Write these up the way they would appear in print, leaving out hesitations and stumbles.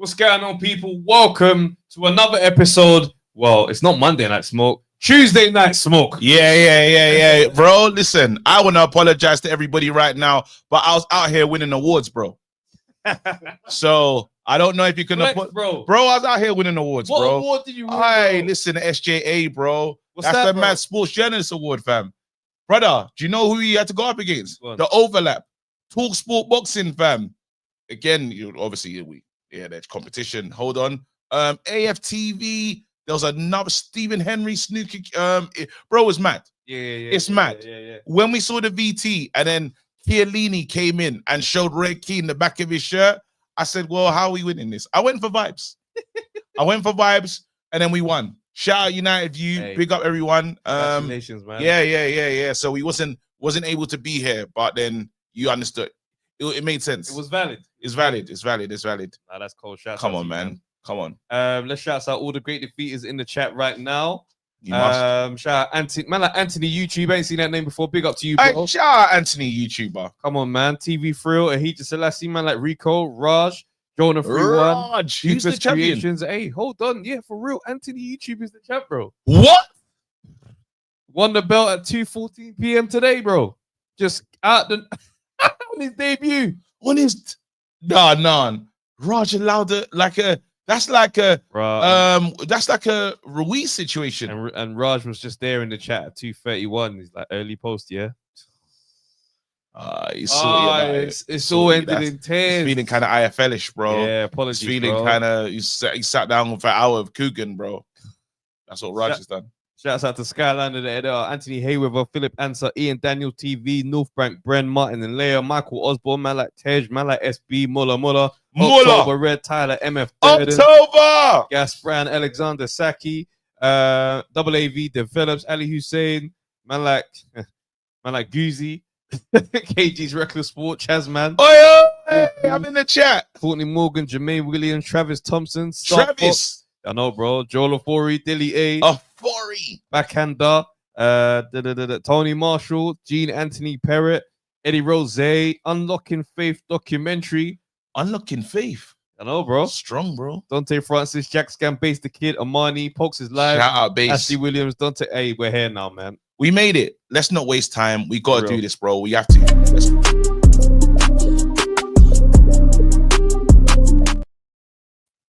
What's going on, people? Welcome to another episode. Well, it's not Monday Night Smoke, Tuesday Night Smoke. Yeah. Bro, listen, I want to apologize to everybody right now, but I was out here winning awards, bro. So I don't know if you can bro. I was out here winning awards, What bro. award did you win? Hey, listen, the SJA, bro. What's That's that, the bro? Mad Sports Journalist Award, fam. Brother, do you know who you had to go up against? The Overlap. Talk Sport Boxing, fam. Again, there's competition. Hold on. AFTV. There was another Stephen Henry snooker. Bro, it was mad. It's mad. Yeah. When we saw the VT and then Chiellini came in and showed Red Key in the back of his shirt, I said, well, how are we winning this? I went for vibes. And then we won. Shout out United View. Hey, big up everyone. Congratulations, man. Yeah. So we wasn't able to be here, but then you understood. It made sense. It was valid. It's valid. Nah, that's cool. Come on, man. Come on. Let's shout out all the great defeaters in the chat right now. Shout out Anthony, man, like Anthony YouTube. I ain't seen that name before. Big up to you, bro. Hey, shout out Anthony YouTuber. Come on, man. TV Thrill, Ahija Selassie, man, like Rico, Raj, Jonah 3-1. Raj, who's the champion? Creations. Hey, hold on. Yeah, for real. Anthony YouTube is the champ, bro. What? Won the belt at 2:14 p.m. today, bro. Just out the on his debut. Raj allowed it that's like a Ruiz situation. And Raj was just there in the chat at 2:31. He's like early post, yeah. It's all ended in tears. He's feeling kind of IFL-ish, bro. Yeah, apologies. He's feeling kind of. He sat down for an hour of Coogan, bro. That's what Raj has done. Shouts out to Skylander, the Anthony Hayweather, Philip Answer, Ian Daniel TV, Northbank, Bren, Martin and Leia, Michael Osborne, Malak Tej, Malak SB, Muller, October, Red Tyler, MF Durden, October, Gas Brand, Alexander Saki, Double AV Develops, Ali Hussein, Malak Goozy, KG's Reckless Sport, Chazman. I'm in the chat. Courtney Morgan, Jermaine Williams, Travis Thompson, Travis. I know, bro. Joel Afori, Dilly A. Afori. Backhander. Tony Marshall, Gene Anthony Perrett, Eddie Rose, Unlocking Faith documentary. Unlocking Faith. I know, bro. Strong, bro. Dante Francis, Jack Scam, Base the Kid, Amani, Pokes is live. Shout out, Base. Ashley Williams, Dante. Hey, we're here now, man. We made it. Let's not waste time. We got to do this, bro. We have to.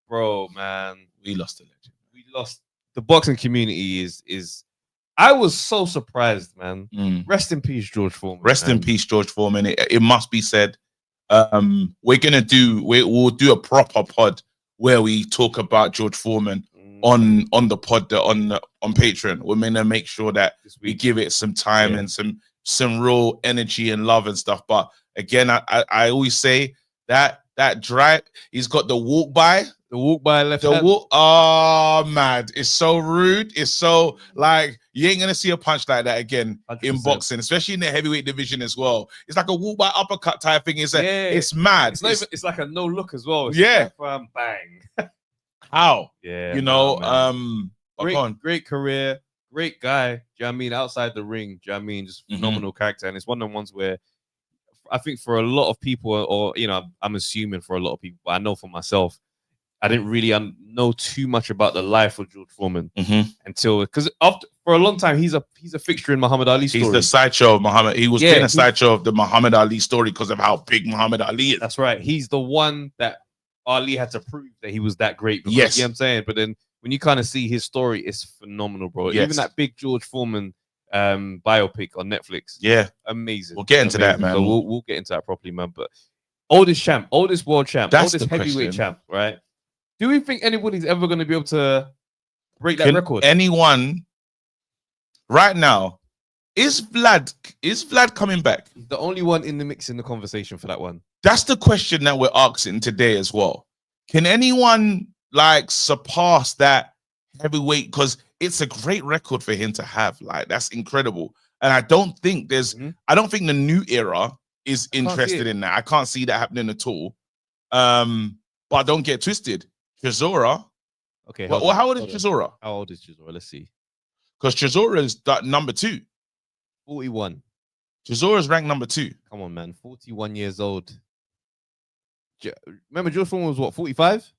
Bro, man. We lost a legend. We lost. The boxing community is. I was so surprised, man. Rest in peace, George Foreman. Rest in peace, George Foreman. It must be said. We'll do a proper pod where we talk about George Foreman on the pod on Patreon. We're gonna make sure that we give it some time and some real energy and love and stuff. But again, I always say that drive, he's got the walk by. The walk by left hand. Oh, man. It's so rude. It's so, like, you ain't going to see a punch like that again 100%. In boxing, especially in the heavyweight division as well. It's like a walk by uppercut type thing. It's mad. It's like a no look as well. It's like, bang. How? Yeah. You know, great career, great guy. Do you know what I mean? Outside the ring, do you know what I mean? Just phenomenal character. And it's one of the ones where I think for a lot of people, or, you know, I'm assuming for a lot of people, but I know for myself, I didn't really know too much about the life of George Foreman until, because for a long time he's a fixture in Muhammad Ali's story. He's the sideshow of Muhammad. He was in a sideshow of the Muhammad Ali story because of how big Muhammad Ali is. That's right. He's the one that Ali had to prove that he was that great. Because, yes, you know what I'm saying. But then when you kind of see his story, it's phenomenal, bro. Yes. Even that big George Foreman biopic on Netflix. Yeah, amazing. We'll get into that, man. So we'll get into that properly, man. But oldest world champ, that's oldest heavyweight champ, right? Do we think anybody's ever going to be able to break that record? Anyone right now? Is Vlad coming back? He's the only one in the mix in the conversation for that one. That's the question that we're asking today as well. Can anyone like surpass that heavyweight? Because it's a great record for him to have. Like, that's incredible. And I don't think I don't think the new era is interested in that. I can't see that happening at all. But don't get twisted. Chisora. Okay. How old is Chisora? How old is Chisora? Let's see. Because Chisora is number 2. 41. Chisora is ranked number 2. Come on, man. 41 years old. Remember, George Foreman was what, 45?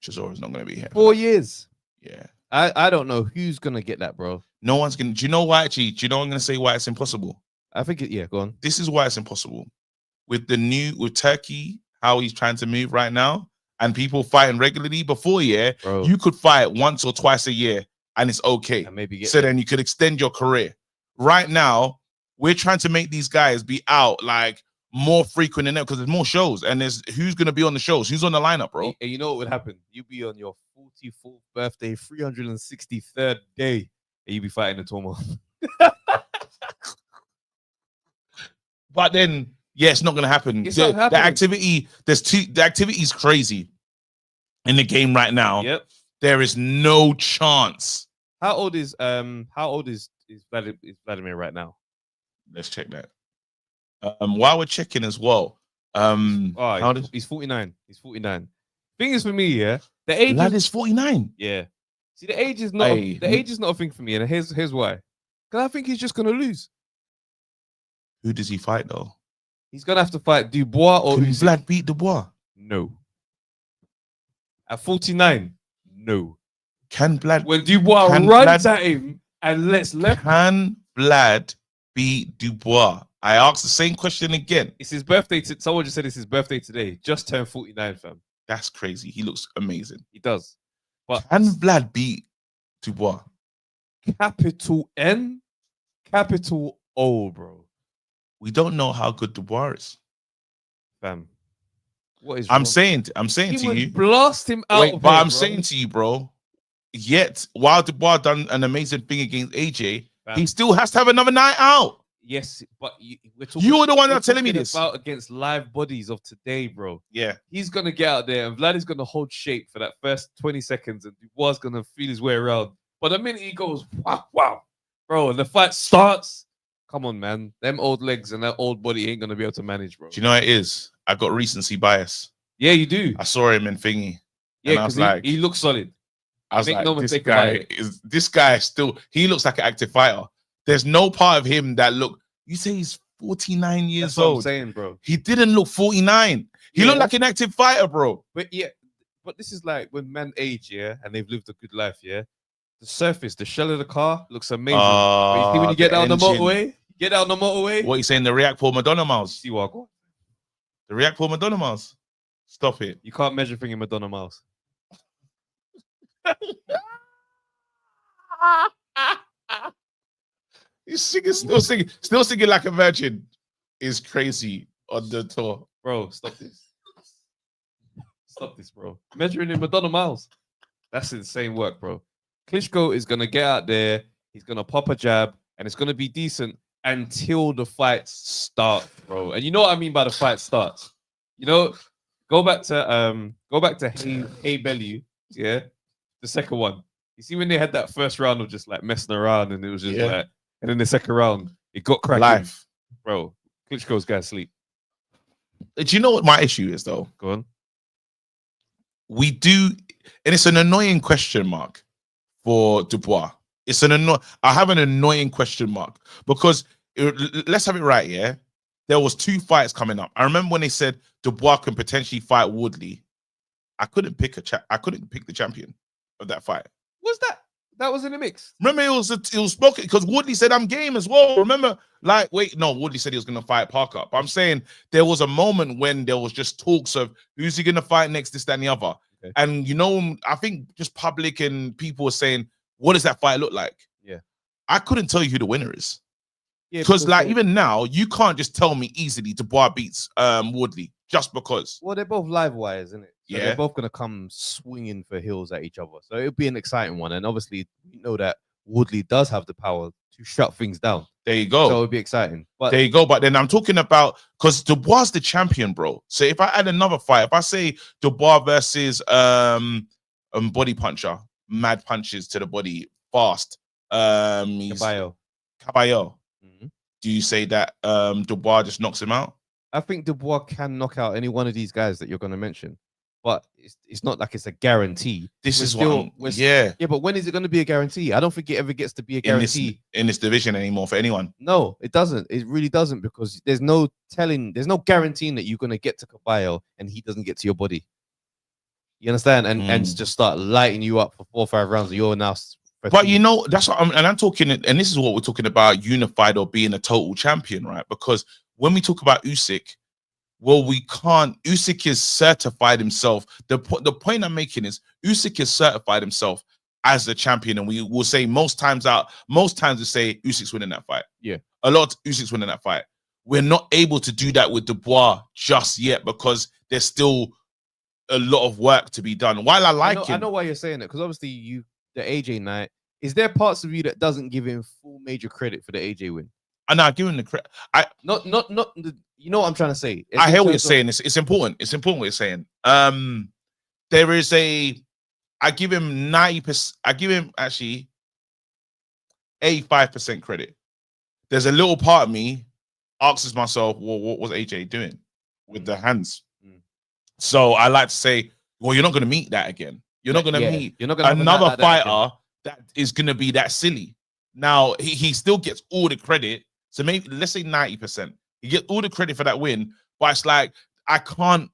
Chisora's not going to be here. 4 years. Yeah. I don't know who's gonna get that, bro. No one's going to. Do you know why, actually? Do you know what I'm going to say why it's impossible? I think yeah, go on. This is why it's impossible. With Turkey, how he's trying to move right now, and people fighting regularly before, Bro. you could fight once or twice a year and it's okay. And maybe so then you could extend your career. Right now, we're trying to make these guys be out like more frequent than ever because there's more shows, and there's who's going to be on the shows, who's on the lineup, bro. And you know what would happen? You'd be on your 44th birthday, 363rd day, and you'd be fighting the Tomo. But then, yeah, it's not going to happen. It's not happening. The activity, the activity is crazy in the game right now. Yep. There is no chance. How old is Vladimir right now? Let's check that. While we're checking as well, he's 49. He's 49. Thing is for me, yeah, the age is 49. Yeah. See, the age is not a thing for me, and here's why. Because I think he's just gonna lose. Who does he fight though? He's gonna have to fight Dubois or Can Vlad beat Dubois? No. At 49, no. Can Vlad? When Dubois runs at him and lets left, can Vlad beat Dubois? I asked the same question again. It's his birthday. Someone just said it's his birthday today. Just turned 49, fam. That's crazy. He looks amazing. He does. But can Vlad beat Dubois? Capital N, capital O, bro. We don't know how good Dubois is, fam. What is? I'm saying to you, blast him out. Wait, but I'm saying to you, bro. Yet, while Dubois done an amazing thing against AJ, fam, he still has to have another night out. Yes, but we're talking. You were the one that telling me this about against live bodies of today, bro. Yeah, he's gonna get out there, and Vlad is gonna hold shape for that first 20 seconds, and Dubois is gonna feel his way around. But the minute he goes, wow, bro, and the fight starts. Come on, man. Them old legs and that old body ain't gonna be able to manage, bro. Do you know what it is? I got recency bias. Yeah, you do. I saw him in Thingy. Yeah, because he looks solid. I was like, this guy still, he looks like an active fighter. There's no part of him that look. You say he's 49 years old. I'm saying, bro. He didn't look 49. He looked like an active fighter, bro. But this is like when men age, and they've lived a good life, the surface, the shell of the car looks amazing. But you see when you get down the motorway, What are you saying? The React Paul Madonna miles? See what I got? The React Paul Madonna miles. Stop it. You can't measure thing in Madonna miles. You still singing like a virgin is crazy on the tour. Bro, stop this. Stop this, bro. Measuring in Madonna miles. That's insane work, bro. Klitschko is gonna get out there, he's gonna pop a jab, and it's gonna be decent until the fight starts, bro. And you know what I mean by the fight starts. You know, go back to Hey Bellew, the second one. You see when they had that first round of just like messing around, and it was just like, and then the second round it got cracking. Live, bro. Klitschko's going to sleep. Do you know what my issue is though? Go on. We do, and it's an annoying question mark for Dubois. I have an annoying question mark because let's have it right. Yeah, there was 2 fights coming up. I remember when they said Dubois can potentially fight Woodley. I couldn't pick the champion of that fight. Was that was in the mix? Remember, it was spoken because Woodley said I'm game as well. Remember, Woodley said he was going to fight Parker. But I'm saying there was a moment when there was just talks of who's he going to fight next, this, that, and the other. Okay. And I think just public and people were saying, what does that fight look like? Yeah, I couldn't tell you who the winner is. Yeah, because even now you can't just tell me easily Dubois beats Woodley just because. Well, they're both live wires, isn't it? So yeah, they're both gonna come swinging for heels at each other. So it'll be an exciting one. And obviously, we know that Woodley does have the power to shut things down. There you go. So it'll be exciting. But there you go. But then I'm talking about because Dubois the champion, bro. So if I add another fight, if I say Dubois versus Body Puncher, mad punches to the body, fast. Caballo. Mm-hmm. Do you say that Dubois just knocks him out? I think Dubois can knock out any one of these guys that you're going to mention, but it's not like it's a guarantee. Yeah, but when is it going to be a guarantee? I don't think it ever gets to be a guarantee in this division anymore for anyone. No, it doesn't. It really doesn't, because there's no guaranteeing that you're going to get to Caballo and he doesn't get to your body. You understand? And just start lighting you up for 4 or 5 rounds. And you're now. But you know, that's what I'm talking, and this is what we're talking about: unified or being a total champion, right? Because when we talk about Usyk, well, we can't. Usyk is certified himself. The point I'm making is Usyk is certified himself as the champion, and we will say most times we say Usyk's winning that fight. Yeah, a lot. Usyk's winning that fight. We're not able to do that with Dubois just yet because there's still a lot of work to be done. While I know why you're saying it, because obviously the AJ night. Is there parts of you that doesn't give him full major credit for the AJ win? And I give him the credit. Not the, you know what I'm trying to say. I hear what you're saying. It's important. It's important what you're saying. There is I give him 90%. I give him actually 85% credit. There's a little part of me asks myself, well, what was AJ doing with the hands? So I like to say, well, you're not going to meet that again. You're not going to meet another fighter that is going to be that silly. Now, he still gets all the credit. So maybe, let's say 90%. He gets all the credit for that win. But it's like, I can't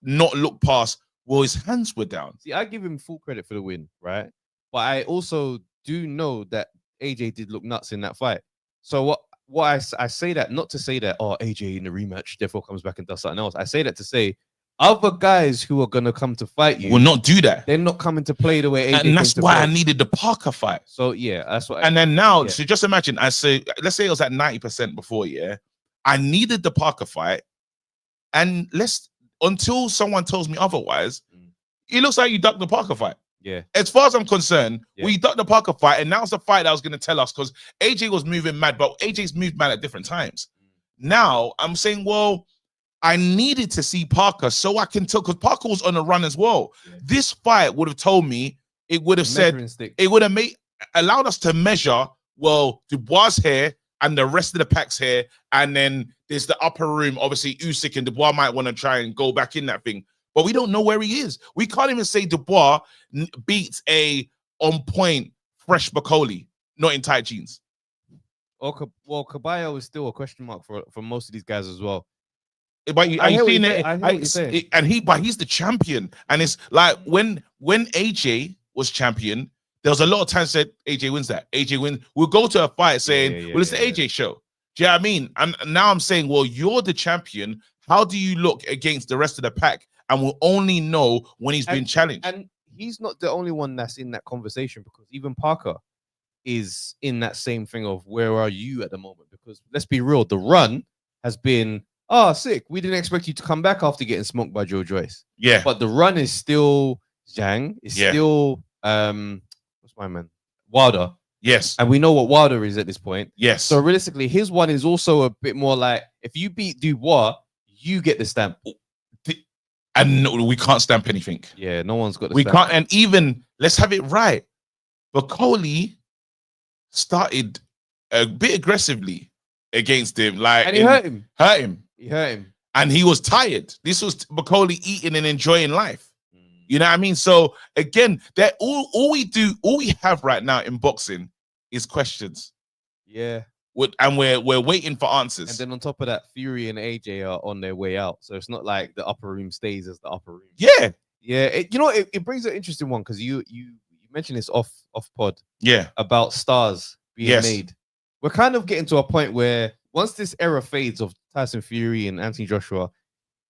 not look past, well, his hands were down. See, I give him full credit for the win, right? But I also do know that AJ did look nuts in that fight. So what I say that, not to say that, oh, AJ in the rematch, therefore comes back and does something else. I say that to say, other guys who are going to come to fight you will not do that. They're not coming to play the way AJ. And that's why I needed the Parker fight. So yeah, that's what. And then now, so just imagine, let's say it was at 90% before, yeah. I needed the Parker fight, and until someone tells me otherwise, it looks like you ducked the Parker fight. Yeah. As far as I'm concerned, we ducked the Parker fight, and now's the fight that was going to tell us, because AJ was moving mad, but AJ's moved mad at different times. Now I'm saying, well, I needed to see Parker so I can tell, because Parker was on a run as well. Yeah. This fight would have told me, it would have said, it would have allowed us to measure, well, Dubois here and the rest of the pack's here, and then there's the upper room. Obviously, Usyk and Dubois might want to try and go back in that thing, but we don't know where he is. We can't even say Dubois beats a on-point fresh Bakoli, not in tight jeans. Well, Caballo is still a question mark for most of these guys as well. But he's the champion, and it's like when AJ was champion, there was a lot of times said AJ wins that. AJ wins. We'll go to a fight saying, well, it's the AJ show. Do you know what I mean? And now I'm saying, well, you're the champion. How do you look against the rest of the pack? And we'll only know when he's been challenged. And he's not the only one that's in that conversation, because even Parker is in that same thing of where are you at the moment? Because let's be real, the run has been, oh, sick. We didn't expect you to come back after getting smoked by Joe Joyce. Yeah. But the run is still Zhang. It's still what's my man? Wilder. Yes. And we know what Wilder is at this point. Yes. So realistically, his one is also a bit more like, if you beat Dubois, you get the stamp. And no, we can't stamp anything. Yeah, no one's got the stamp. We can't, and even, let's have it right. Bakoli started a bit aggressively against him, like, and he hurt him. He hurt him, and he was tired. This was Bakoli eating and enjoying life. You know what I mean? So again, that all we have right now in boxing is questions. Yeah, and we're waiting for answers. And then on top of that, Fury and AJ are on their way out, so it's not like the upper room stays as the upper room. Yeah, yeah. It brings an interesting one, because you mentioned this off pod. Yeah, about stars being made. We're kind of getting to a point where once this era fades of Tyson Fury and Anthony Joshua,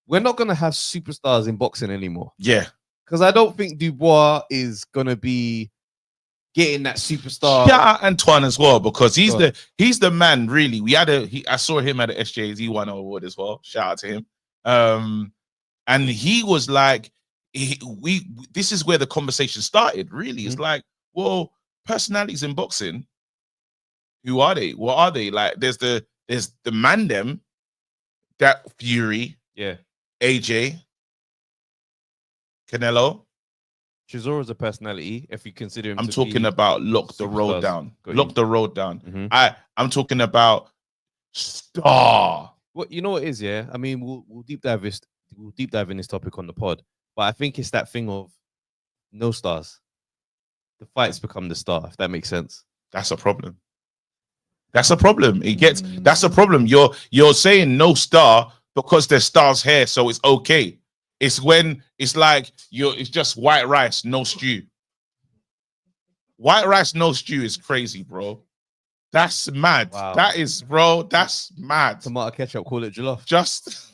we're not going to have superstars in boxing anymore. Yeah. Because I don't think Dubois is going to be getting that superstar. Yeah, Antoine as well, because he's the man, really. I saw him at the SJs. He won an award as well. Shout out to him. And he was like, this is where the conversation started, really. It's like, well, personalities in boxing, who are they? What are they? Like, there's the man them, that Fury, AJ, Canelo. Chizore's a personality, if you consider him. I'm talking about lock the road down. Lock the road down. I'm talking about star. What you know what it is, yeah? I mean, we'll deep dive in this topic on the pod, but I think it's that thing of no stars. The fights become the star, if that makes sense. That's a problem. That's a problem. That's a problem. You're saying no star because there's stars here, so it's okay. It's when it's like it's just white rice, no stew. White rice, no stew is crazy, bro. That's mad. Wow. That is, bro. That's mad. Tomato ketchup, call it jollof. Just,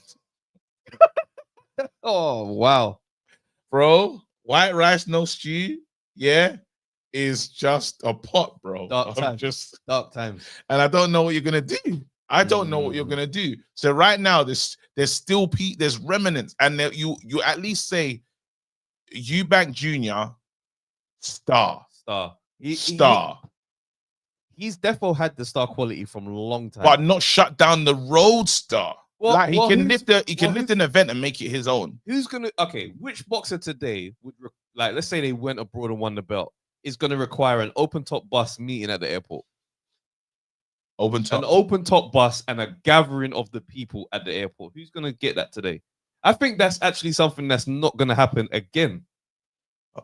Oh wow, bro. White rice, no stew. Yeah, is just a pot, bro. Dark times. Dark times. And I don't know what you're gonna do. I don't know what you're gonna do. So right now, there's still there's remnants, and you at least say Eubank Jr. star. He's defo had the star quality from a long time, but not shut down the roadstar. Like he can lift an event and make it his own. Who's gonna? Okay, which boxer today would like? Let's say they went abroad and won the belt. Is going to require an open top bus meeting at the airport. An open top bus and a gathering of the people at the airport. Who's going to get that today? I think that's actually something that's not going to happen again.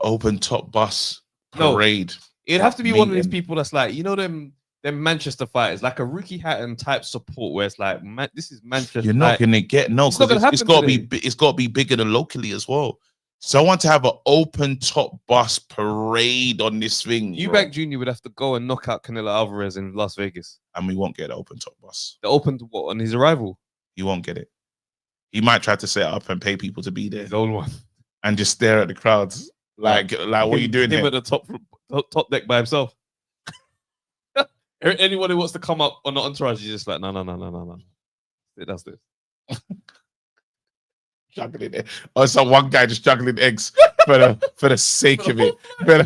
Open top bus parade. No, it'd have to be one of these people that's like, you know, them Manchester fighters, like a Ricky Hatton type support, where it's like, man, this is Manchester. You're not going to get because it's got to be bigger than locally as well. So I want to have an open top bus parade on this thing. Eubank Jr. would have to go and knock out Canelo Alvarez in Las Vegas, and we won't get an open top bus. The open what on his arrival? He won't get it. He might try to set up and pay people to be there. His own one, and just stare at the crowds like what are you doing? Him at the top deck by himself. Anyone who wants to come up on the entourage, he's just like, no. That's this. Juggling it. Or some one guy just juggling eggs for the sake of it.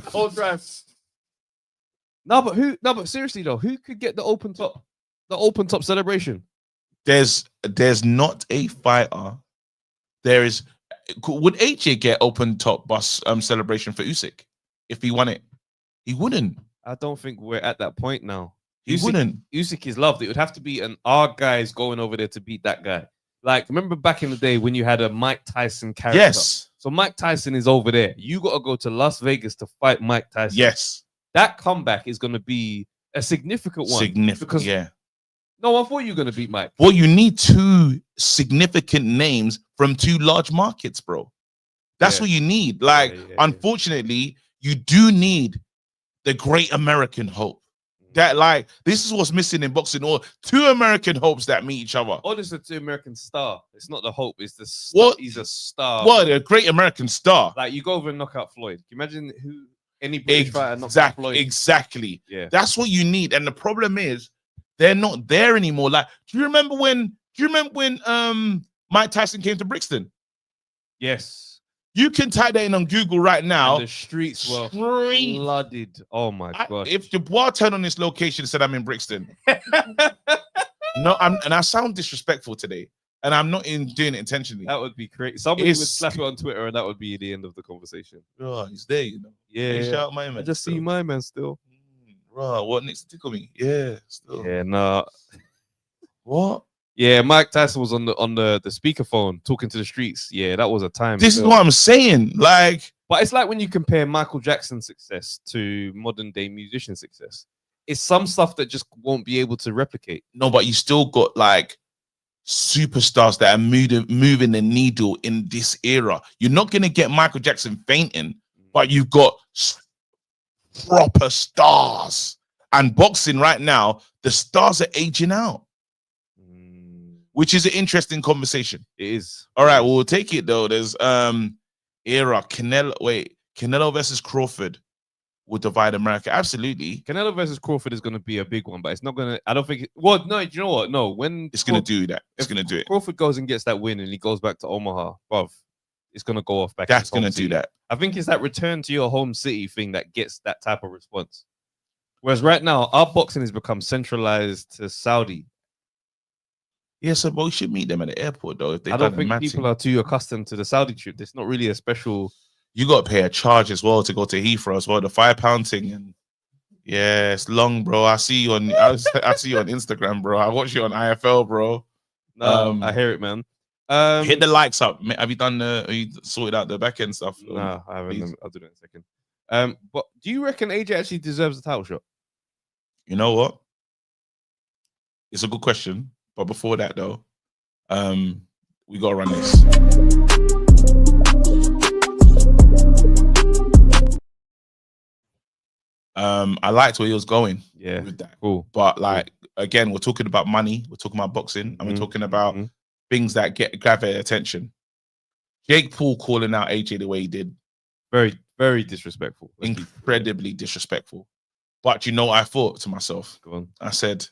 Cold drive. No, but seriously though, who could get the open top celebration? There's not a fighter. There is. Would AJ get open top bus celebration for Usyk if he won it? He wouldn't. I don't think we're at that point now. He wouldn't. Usyk is loved. It would have to be our guys going over there to beat that guy. Like, remember back in the day when you had a Mike Tyson character? Yes. So Mike Tyson is over there. You got to go to Las Vegas to fight Mike Tyson. Yes. That comeback is going to be a significant one. Because, yeah. No, I thought you were going to beat Mike. Well, you need two significant names from two large markets, bro. That's what you need. Like, unfortunately, you do need the great American hope. That, like, this is what's missing in boxing, or two American hopes that meet each other. Or there's a two American star. It's not the hope, it's the star. He's a star. What, a great American star. Like, you go over and knock out Floyd. Can you imagine any British fighter knocks out Floyd? Exactly. Yeah. That's what you need. And the problem is, they're not there anymore. Like, do you remember when Mike Tyson came to Brixton? Yes. You can type that in on Google right now. And the streets were flooded. Oh my god! If Dubois turned on this location and said I'm in Brixton, no, and I sound disrespectful today, and I'm not doing it intentionally. That would be crazy. Somebody would slap it on Twitter, and that would be the end of the conversation. Oh, he's there, you know. Yeah, hey, shout out my man. I just see my man still. Bro, what needs to tickle me? Yeah, still. Yeah, no. What? Yeah, Mike Tyson was on the speakerphone talking to the streets. Yeah, that was a time. This is what I'm saying. Like, but it's like when you compare Michael Jackson's success to modern day musician success. It's some stuff that just won't be able to replicate. No, but you still got like superstars that are moving the needle in this era. You're not gonna get Michael Jackson fainting, but you've got proper stars. And boxing right now, the stars are aging out. Which is an interesting conversation. It is. All right, we'll take it though. There's era Canelo versus Crawford will divide America. Absolutely. Canelo versus Crawford is going to be a big one, but it's not going to. I don't think. No, do you know what? No, when it's going to do that, it's going to do it. Crawford goes and gets that win, and he goes back to Omaha, bruv, it's going to go off back. That's going to do that. I think it's that return to your home city thing that gets that type of response. Whereas right now, our boxing has become centralized to Saudi. Yeah, so but we should meet them at the airport though. If they I don't think people are too accustomed to the Saudi trip. It's not really a special. You got to pay a charge as well to go to Heathrow as well. The £5 thing, and yeah, it's long, bro. I see you on I see you on Instagram, bro. I watch you on IFL, bro. No, I hear it, man. Hit the likes up. Have you done have you sorted out the back end stuff? No, I haven't. Please. I'll do that in a second. But do you reckon AJ actually deserves a title shot? You know what? It's a good question. But before that, though, we got to run this. I liked where he was going Yeah, with that. cool. But like again, we're talking about money, we're talking about boxing, and we're talking about things that grab their attention. Jake Paul calling out AJ the way he did, very, very disrespectful. Incredibly disrespectful. But you know what I thought to myself? Go on. I said,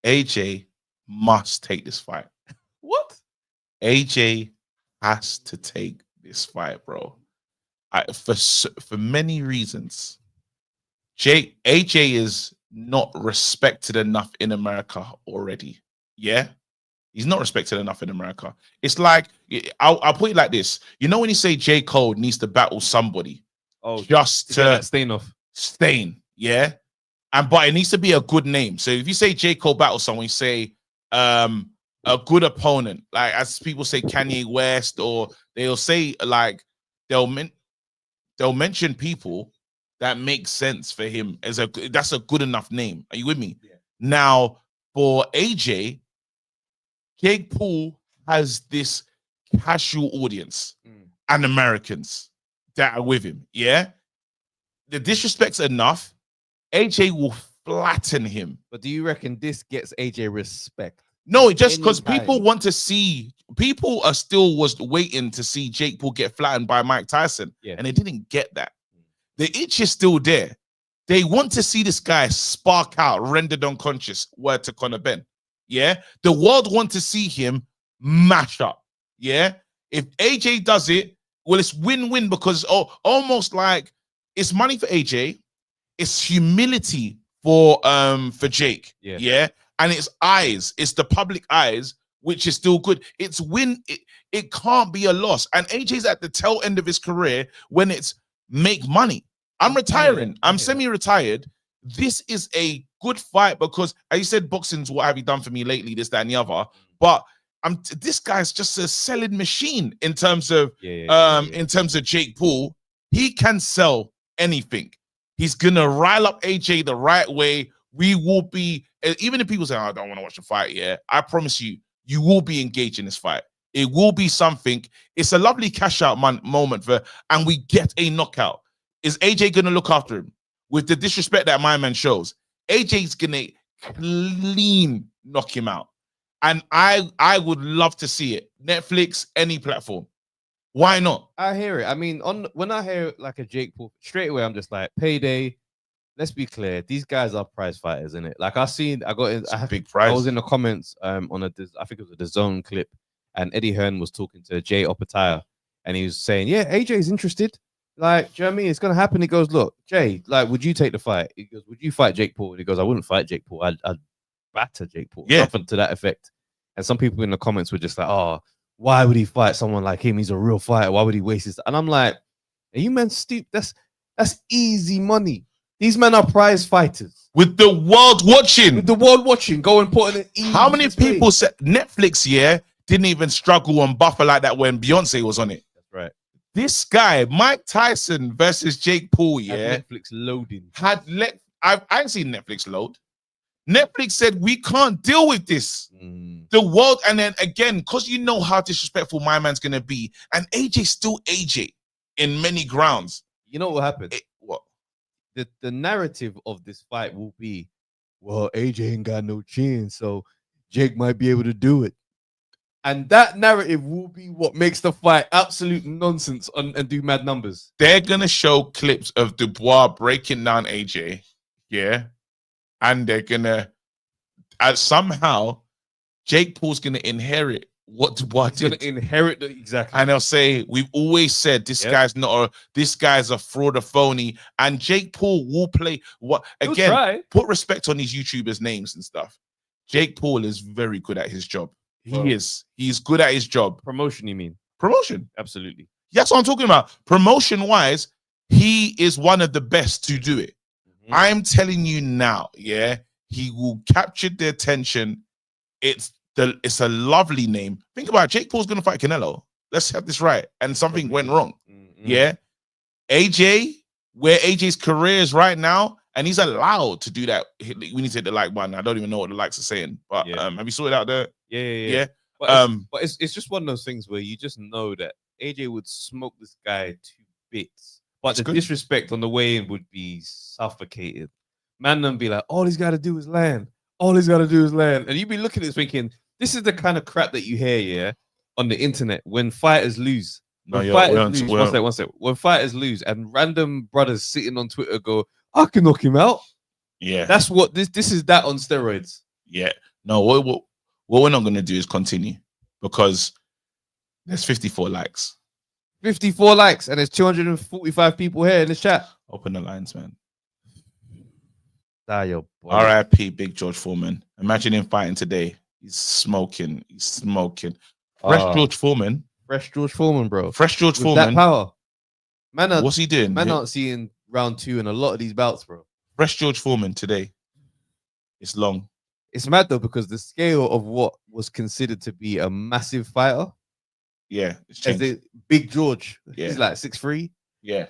AJ must take this fight. What? AJ has to take this fight, bro. For many reasons. AJ is not respected enough in America already. Yeah, he's not respected enough in America. It's like I'll put it like this. You know when you say J. Cole needs to battle somebody, just to Stain, yeah, but it needs to be a good name. So if you say J. Cole battle someone, you say a good opponent, like as people say Kanye West, or they'll say like they'll mention people that makes sense for him that's a good enough name. Are you with me? Yeah. Now for AJ, Jake Paul has this casual audience and Americans that are with him. Yeah, the disrespect's enough. AJ will flatten him. But do you reckon this gets AJ respect? No, just because people want to see. People are still waiting to see Jake Paul get flattened by Mike Tyson, and they didn't get that. The itch is still there. They want to see this guy spark out, rendered unconscious. Word to Conor Benn. Yeah, the world want to see him mash up. Yeah, if AJ does it, well, it's win-win because almost like it's money for AJ, it's humility for Jake. Yeah, and it's eyes, it's the public eyes, which is still good. It's win. It can't be a loss. And AJ's at the tail end of his career when it's make money. I'm retiring. I'm semi-retired. This is a good fight because, as you said, boxing's what have you done for me lately, this, that, and the other. But this guy's just a selling machine in terms of in terms of Jake Paul. He can sell anything. He's gonna rile up AJ the right way. We will be, even if people say, oh, I don't want to watch the fight, I promise you, you will be engaged in this fight. It will be something. It's a lovely cash out moment and we get a knockout. Is AJ gonna look after him? With the disrespect that my man shows, AJ's gonna clean knock him out. And I would love to see it. Netflix, any platform. Why not? I hear it. I mean, when I hear like a Jake Paul, straight away I'm just like, payday. Let's be clear, these guys are prize fighters, isn't it? Like I big prize. I was in the comments on I think it was a DAZN clip, and Eddie Hearn was talking to Jay Opataya, and he was saying, yeah, AJ's interested. Like, do you know what I mean? It's gonna happen. He goes, look, Jay, like, would you take the fight? He goes, would you fight Jake Paul? And he goes, I wouldn't fight Jake Paul. I'd batter Jake Paul. Yeah. Something to that effect. And some people in the comments were just like, oh, why would he fight someone like him? He's a real fighter. Why would he waste his? And I'm like, are you men stupid? That's easy money. These men are prize fighters. With the world watching. Go and put in an How many people said Netflix, didn't even struggle on Buffer like that when Beyonce was on it? That's right. This guy, Mike Tyson versus Jake Paul, Netflix loading. I ain't seen Netflix load. Netflix said, we can't deal with this. The world, and then again, because you know how disrespectful my man's going to be, and AJ's still AJ in many grounds. You know what happened? What? The narrative of this fight will be, well, AJ ain't got no chin, so Jake might be able to do it. And that narrative will be what makes the fight absolute nonsense and do mad numbers. They're going to show clips of Dubois breaking down AJ, and they're going to, somehow, Jake Paul's going to inherit what Dubois did. He's going to inherit exactly. And they'll say, we've always said this guy's this guy's a fraud, a phony. And Jake Paul will play what again? Put respect on these YouTubers' names and stuff. Jake Paul is very good at his job. He's good at his job. Promotion, you mean? Promotion. Absolutely. That's what I'm talking about. Promotion-wise, he is one of the best to do it. I'm telling you now, he will capture the attention. It's a lovely name. Think about it. Jake Paul's going to fight Canelo. Let's have this right. And something went wrong. AJ, where AJ's career is right now, and he's allowed to do that. We need to hit the like button. I don't even know what the likes are saying, but have you sorted out there? Yeah. But it's just one of those things where you just know that AJ would smoke this guy to bits. But the disrespect on the way in would be suffocated. Man, them be like, all he's got to do is land. All he's got to do is land. And you be looking at this thinking, this is the kind of crap that you hear, yeah, on the internet when fighters lose. When fighters lose, one sec. When fighters lose and random brothers sitting on Twitter go, I can knock him out. Yeah. That's what this is that on steroids. Yeah. No, what we're not going to do is continue because there's 54 likes. 54 likes and there's 245 people here in the chat. Open the lines, man. R.I.P. Big George Foreman. Imagine him fighting today. He's smoking. Fresh George Foreman. Fresh George Foreman, bro. Fresh George With Foreman. that power. What's he doing? Man aren't seeing round 2 in a lot of these bouts, bro. Fresh George Foreman today. It's long. It's mad though because the scale of what was considered to be a massive fighter. Yeah, it's changed. Big George. Yeah. He's like 6'3". Yeah.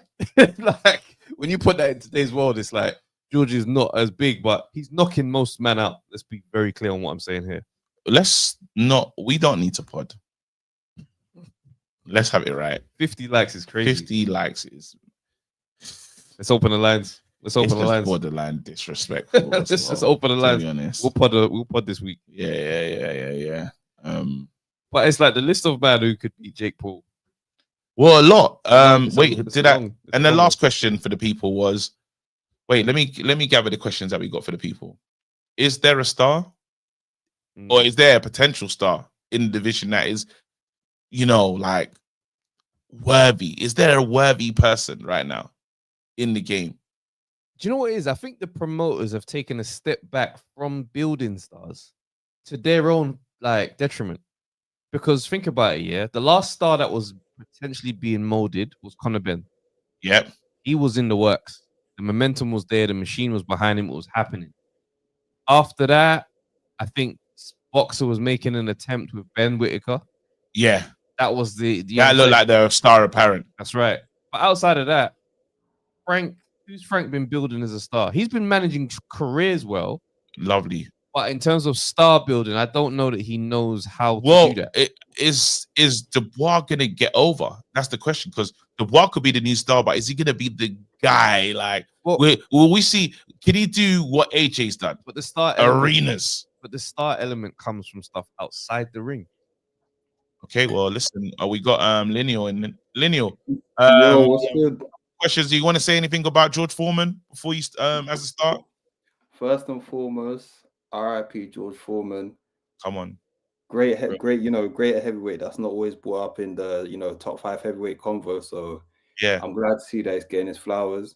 Like when you put that in today's world, it's like George is not as big, but he's knocking most men out. Let's be very clear on what I'm saying here. We don't need to pod. Let's have it right. 50 likes is crazy. 50 likes is. Let's open the lines. Let's open the lines. Borderline disrespectful. Let's open the lines. To be honest. We'll pod this week. Yeah. But it's like the list of men who could beat Jake Paul. Well, a lot. The last question for the people was, wait, let me gather the questions that we got for the people. Is there a star? Or is there a potential star in the division that is, like worthy? Is there a worthy person right now in the game? Do you know what it is? I think the promoters have taken a step back from building stars to their own detriment. Because think about it, yeah. The last star that was potentially being molded was Conor Benn. Yep. He was in the works. The momentum was there. The machine was behind him. It was happening. After that, I think Boxer was making an attempt with Ben Whittaker. Yeah. That was that looked like the star apparent. That's right. But outside of that, who's Frank been building as a star? He's been managing careers well. Lovely. But in terms of star building, I don't know that he knows how to do that. Is Dubois going to get over? That's the question. Because Dubois could be the new star, but is he going to be the guy? Will we see? Can he do what AJ's done? But the star arenas. But the star element comes from stuff outside the ring. Okay, well, listen. We got Lineal and Lineal. Yo, what's good? Questions? Do you want to say anything about George Foreman before you as a start? First and foremost, R.I.P. George Foreman. Come on. Great heavyweight. That's not always brought up in the top 5 heavyweight convo. So yeah, I'm glad to see that he's getting his flowers.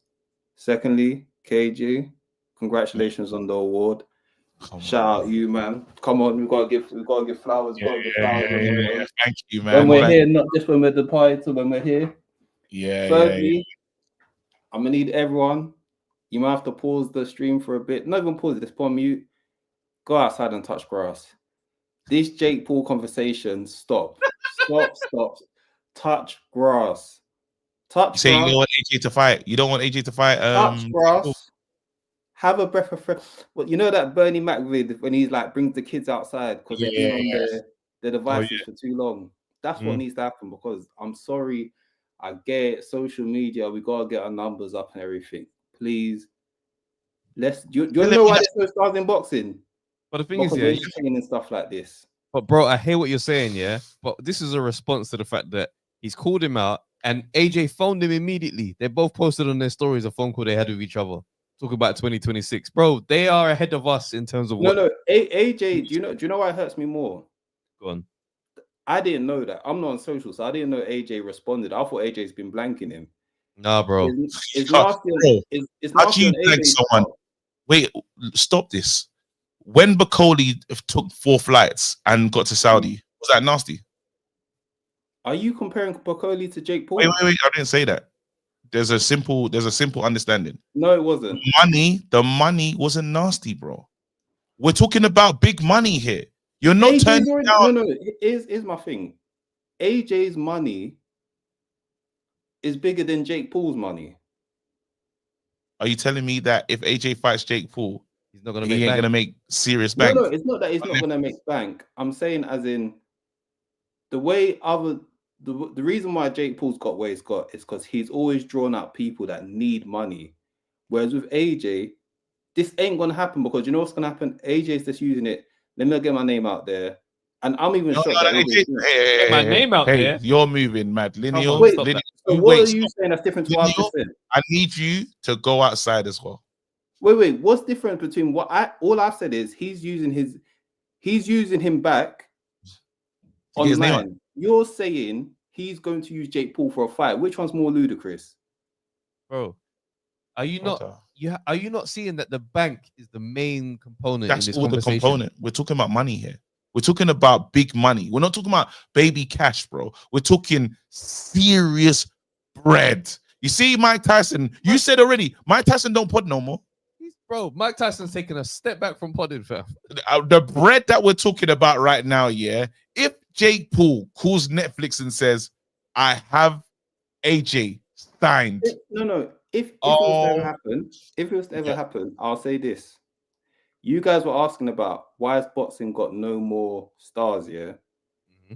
Secondly, KJ, congratulations on the award. Shout out you, man. Come on, we gotta give flowers. Yeah. Thank you, man. When we're here, not just when we're departed, so when we're here. Yeah. Thirdly, I'm gonna need everyone. You might have to pause the stream for a bit. Not even pause it, just put on mute. Go outside and touch grass. This Jake Paul conversation, stop. Touch grass. You say you don't want AJ to fight. You don't want AJ to fight. Touch grass. Have a breath of fresh. Well, you know that Bernie Mac vid when he's brings the kids outside because they've been on their devices for too long. That's what needs to happen, because I'm sorry, I get social media. We gotta get our numbers up and everything. Please, do you know why there's no stars in boxing? But the thing is, yeah, and stuff like this. But bro, I hear what you're saying, yeah. But this is a response to the fact that he's called him out, and AJ phoned him immediately. They both posted on their stories a phone call they had with each other. Talk about 2026, bro. They are ahead of us in terms of what. No, AJ. Do you know why it hurts me more? Go on. I didn't know that. I'm not on social, so I didn't know AJ responded. I thought AJ's been blanking him. Nah, bro. It's how do you blank someone? Wait, stop this. When Bakoli took 4 flights and got to Saudi, was that nasty? Are you comparing Bakoli to Jake Paul? Wait. I didn't say that. There's a simple understanding. No, it wasn't. The money wasn't nasty, bro. We're talking about big money here. You're not turning down. No. Here's my thing. AJ's money is bigger than Jake Paul's money. Are you telling me that if AJ fights Jake Paul, he's not gonna make serious bank? No, it's not that he's not gonna make bank. I'm saying as in the way the reason why Jake Paul's got where he's got is because he's always drawn out people that need money. Whereas with AJ, this ain't gonna happen because you know what's gonna happen? AJ's just using it. Let me get my name out there. And I'm even shocked that Get my name out there. You're moving mad. Lineal, wait, stop that. so what are you saying that's different to what I've just said? I need you to go outside as well. Wait, what's different between what all I've said is he's using him back online. You're saying he's going to use Jake Paul for a fight. Which one's more ludicrous? Bro, are you not seeing that the bank is the main component That's in this all conversation? the component. We're talking about money here. We're talking about big money. We're not talking about baby cash, bro. We're talking serious bread. You see, Mike Tyson, you said already, Mike Tyson don't pod no more. Bro, Mike Tyson's taking a step back from podding, fam. The bread that we're talking about right now, yeah. If Jake Paul calls Netflix and says, I have AJ signed. No. If it was to ever happen, I'll say this. You guys were asking about why has boxing got no more stars, yeah? Mm-hmm.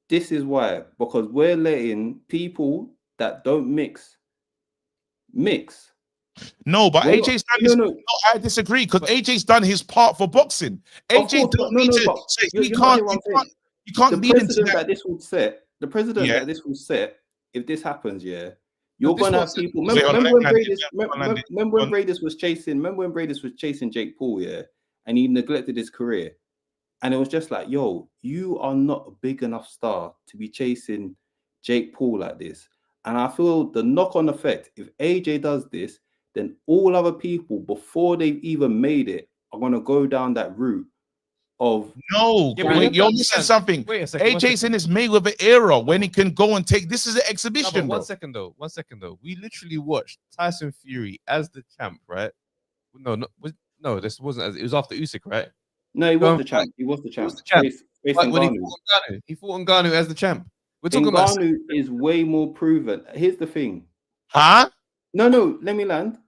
This is why. Because we're letting people that don't mix. No, but AJ's done his. No, I disagree because AJ's done his part for boxing. AJ don't need to. You can't lead into that. That this will set. The precedent that this will set. If this happens, yeah, you're gonna have people. Remember when Bradis was chasing Jake Paul, yeah, and he neglected his career, and it was just like, yo, you are not a big enough star to be chasing Jake Paul like this. And I feel the knock-on effect, if AJ does this, then all other people, before they've even made it, are going to go down that route of... No, you're missing something. Wait a second. AJ's in his Mayweather era when he can go and take... This is an exhibition, One second, though. We literally watched Tyson Fury as the champ, right? No, this wasn't as... It was after Usyk, right? No, he was the champ. He was the champ. He fought Ngannou as the champ. We're talking Ngannou is way more proven. Here's the thing. Huh? No, let me land.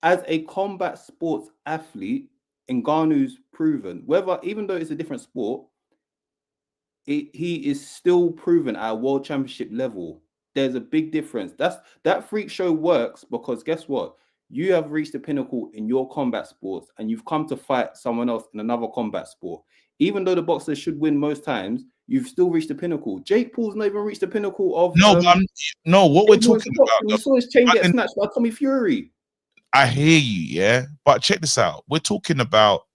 As a combat sports athlete, Ngannou's proven. Even though it's a different sport, he is still proven at a world championship level. There's a big difference. That freak show works because guess what? You have reached the pinnacle in your combat sports and you've come to fight someone else in another combat sport. Even though the boxer should win most times, you've still reached the pinnacle. Jake Paul's not even reached the pinnacle of... what we're talking about... We saw his chain get snatched by Tommy Fury. I hear you, yeah? But check this out. We're talking about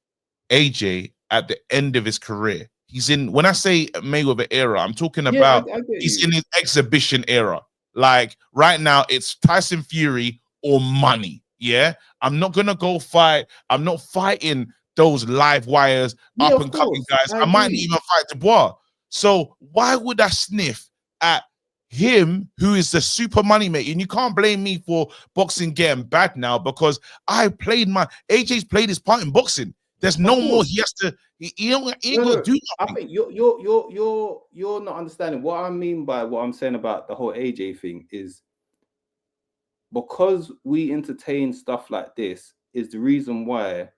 AJ at the end of his career. He's in... When I say Mayweather era, I'm talking about... he's in his exhibition era. Like, right now, it's Tyson Fury or money, yeah? I'm not going to go fight... I'm not fighting those live wires, up and coming guys. I might even fight Dubois. So why would I sniff at him, who is the super money maker? And you can't blame me for boxing getting bad now because AJ's played his part in boxing. There's no more. He has to. He ain't gonna do nothing. I think you're not understanding what I mean by what I'm saying about the whole AJ thing is because we entertain stuff like this is the reason why.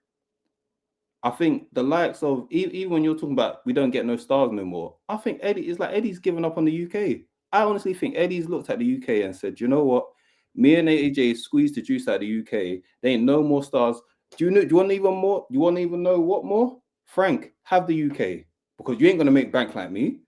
I think the likes of even when you're talking about we don't get no stars no more. I think Eddie's given up on the UK. I honestly think Eddie's looked at the UK and said, you know what? Me and AJ squeezed the juice out of the UK. There ain't no more stars. Do you want even more? You want to even know what more? Frank, have the UK because you ain't gonna make bank like me.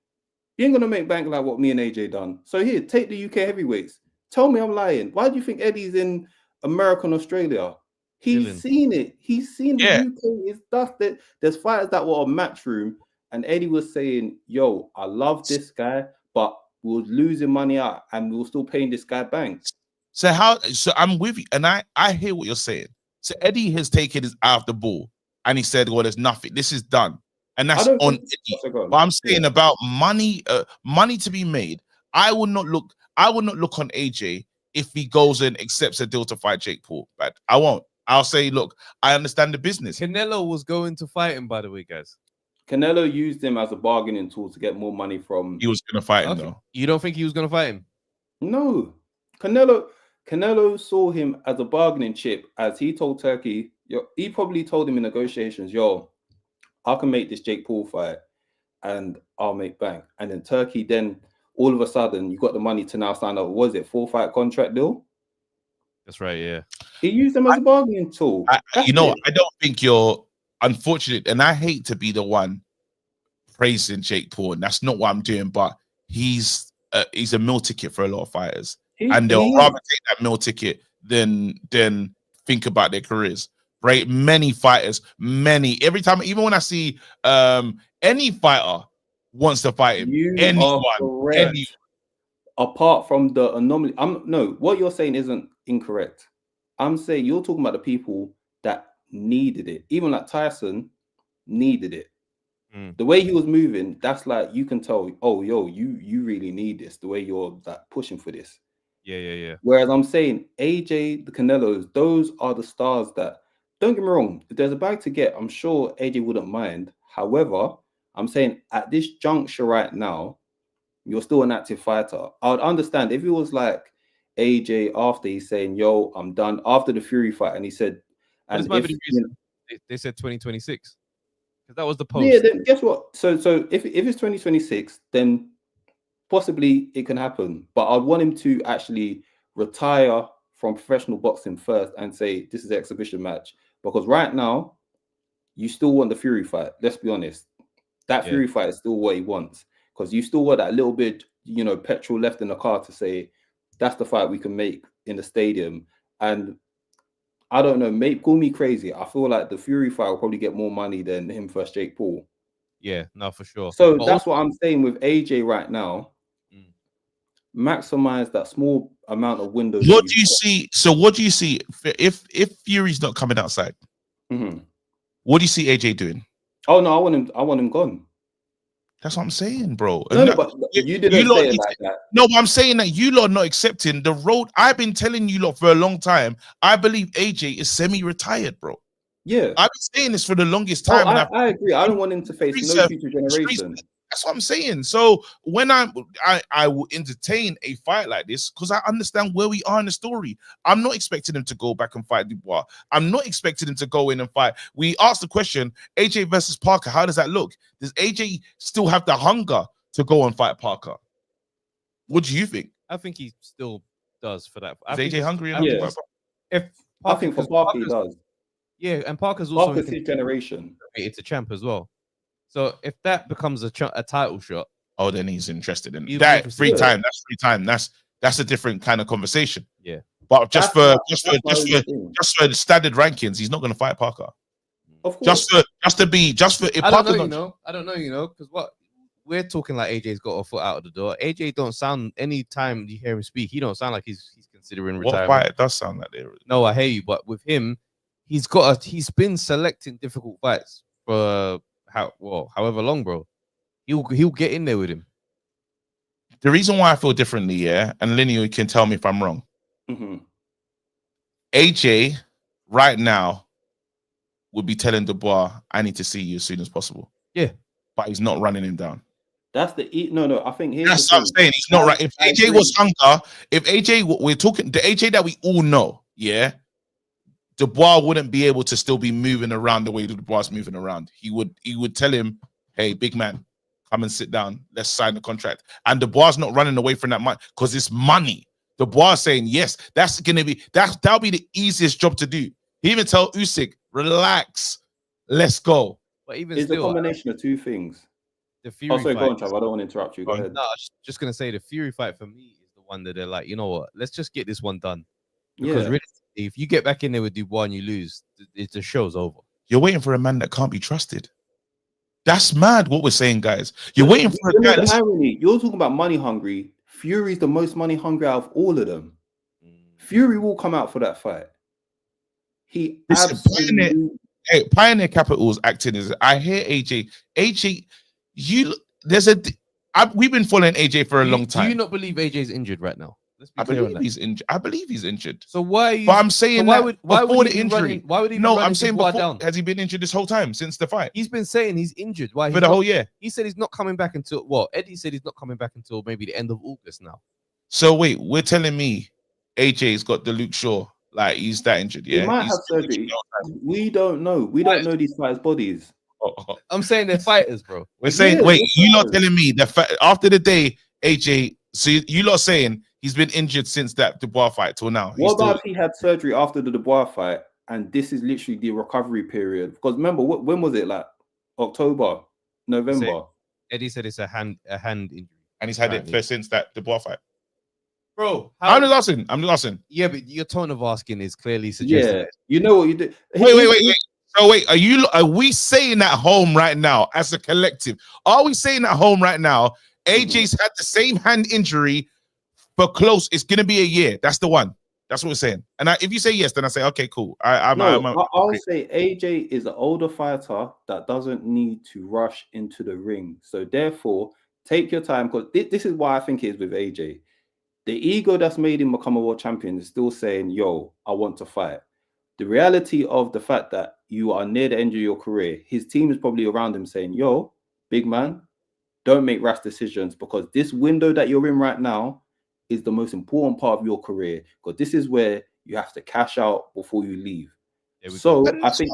You ain't gonna make bank like what me and AJ done. So here, take the UK heavyweights. Tell me I'm lying. Why do you think Eddie's in America and Australia? He's seen it. He's seen the UK is stuff that there's fighters that were on Matchroom, and Eddie was saying, "Yo, I love this guy, but we're losing money out, and we're still paying this guy banks." So I'm with you, and I hear what you're saying. So Eddie has taken his eye off the ball, and he said, "Well, there's nothing. This is done," and that's on Eddie. But I'm saying about money, money to be made. I would not look on AJ if he goes and accepts a deal to fight Jake Paul, but I won't. I'll say, look, I understand the business. Canelo was going to fight him, by the way, guys. Canelo used him as a bargaining tool to get more money from... He was going to fight him, though. You don't think he was going to fight him? No. Canelo saw him as a bargaining chip, as he told Turkey, he probably told him in negotiations, yo, I can make this Jake Paul fight, and I'll make bank. And then Turkey then... all of a sudden you got the money to now sign up. Was it 4-fight contract deal? That's right. Yeah. He used them as a bargaining tool. I don't think you're unfortunate, and I hate to be the one praising Jake Paul, and that's not what I'm doing. But he's a meal ticket for a lot of fighters, and they'll rather take that meal ticket than think about their careers. Right? Many fighters, every time, even when I see any fighter wants to fight him, anyone. Apart from the anomaly, what you're saying isn't incorrect. I'm saying you're talking about the people that needed it. Even like Tyson needed it. The way he was moving, that's like you can tell, oh, yo, you really need this. The way you're like pushing for this. Yeah. Whereas I'm saying AJ, the Canelos, those are the stars that, don't get me wrong, if there's a bag to get, I'm sure AJ wouldn't mind. However, I'm saying at this juncture right now, you're still an active fighter. I would understand if it was like AJ after he's saying, yo, I'm done after the Fury fight, and he said, and they said 2026. Because that was the post. Yeah, then guess what? So if it's 2026, then possibly it can happen. But I'd want him to actually retire from professional boxing first and say this is an exhibition match. Because right now, you still want the Fury fight. Let's be honest. That Fury fight is still what he wants. Because you still want that little bit, petrol left in the car to say, that's the fight we can make in the stadium. And I don't know, call me crazy. I feel like the Fury fight will probably get more money than him versus Jake Paul. Yeah, no, for sure. So that's what I'm saying with AJ right now. Maximize that small amount of windows. What do you see? So what do you see if Fury's not coming outside? What do you see AJ doing? Oh no, I want him gone. That's what I'm saying, bro. No, but you didn't say it like that. No, but I'm saying that you lot are not accepting the road. I've been telling you lot for a long time. I believe AJ is semi-retired, bro. Yeah. I've been saying this for the longest time. I agree. I don't want him to face no future generation. That's what I'm saying. So when I will entertain a fight like this because I understand where we are in the story. I'm not expecting him to go back and fight Dubois. I'm not expecting him to go in and fight. We asked the question, AJ versus Parker, how does that look? Does AJ still have the hunger to go and fight Parker? What do you think? I think he still does for that. Is AJ hungry enough? Yeah. I think for Parker he does. Yeah, and Parker's also his generation. It's a champ as well. So if that becomes a title shot, then he's interested in that. Free time. That's free time. That's a different kind of conversation. Yeah, but just for the standard rankings, he's not going to fight Parker. Of course. I don't know, because what we're talking like AJ's got a foot out of the door. AJ don't sound, anytime you hear him speak, he don't sound like he's considering retirement. What fight does sound like there? No, I hear you, but with him, he's been selecting difficult fights for however long, bro. He'll get in there with him. The reason why I feel differently, and Linear can tell me if I'm wrong. AJ right now would be telling Dubois, I need to see you as soon as possible. Yeah. But he's not running him down. That's I think that's what I'm saying. He's not right. If AJ was hunger, we're talking the AJ that we all know, Dubois wouldn't be able to still be moving around the way Dubois is moving around. He would tell him, hey, big man, come and sit down. Let's sign the contract. And Dubois not running away from that money because it's money. Dubois saying, yes, that'll be the easiest job to do. He even tell Usyk, relax, let's go. But even it's still, a combination of two things. The Fury fight. Go on, Trav. I don't want to interrupt you. Go ahead. No, I was just gonna say the Fury fight for me is the one that they're like, you know what? Let's just get this one done. Because really, if you get back in there with Dubois and you lose, the show's over. You're waiting for a man that can't be trusted. That's mad what we're saying, guys. You're waiting for a guy. The irony, you're talking about money hungry. Fury's the most money hungry out of all of them. Fury will come out for that fight. He absolutely... Pioneer Capital's acting is. I hear AJ. We've been following AJ for a long time. Do you not believe AJ's injured right now? I believe he's injured. I believe he's injured. So why? Are you, but I'm saying why that would the injury. Why would he? No, I'm saying before. Down? Has he been injured this whole time since the fight? He's been saying he's injured. Why? For the whole year. He said he's not coming back until what? Eddie said he's not coming back until maybe the end of August now. So wait, we're telling me AJ's got the Luke Shaw, like he's that injured. Yeah, he might have surgery. We don't know. We don't know these fighters' bodies. I'm saying they're fighters, bro. We're saying, wait, you're not telling me that after the day AJ. So you lot are saying he's been injured since that Dubois fight till now. What about if he had surgery after the Dubois fight, and this is literally the recovery period? Because remember, when was it? Like October, November. Eddie said it's a hand injury, and he's had it since that Dubois fight. Bro, I'm just asking. Yeah, but your tone of asking is clearly suggesting. Yeah, you know what you did. Wait. So wait, are we saying at home right now as a collective? Are we saying at home right now? AJ's had the same hand injury for close. It's gonna be a year. That's the one. That's what we're saying. And if you say yes, then I say okay, cool. I'll say AJ is an older fighter that doesn't need to rush into the ring. So therefore, take your time, because this is why I think it is with AJ. The ego that's made him become a world champion is still saying, "Yo, I want to fight." The reality of the fact that you are near the end of your career, his team is probably around him saying, "Yo, big man, don't make rash decisions, because this window that you're in right now is the most important part of your career, because this is where you have to cash out before you leave." So I think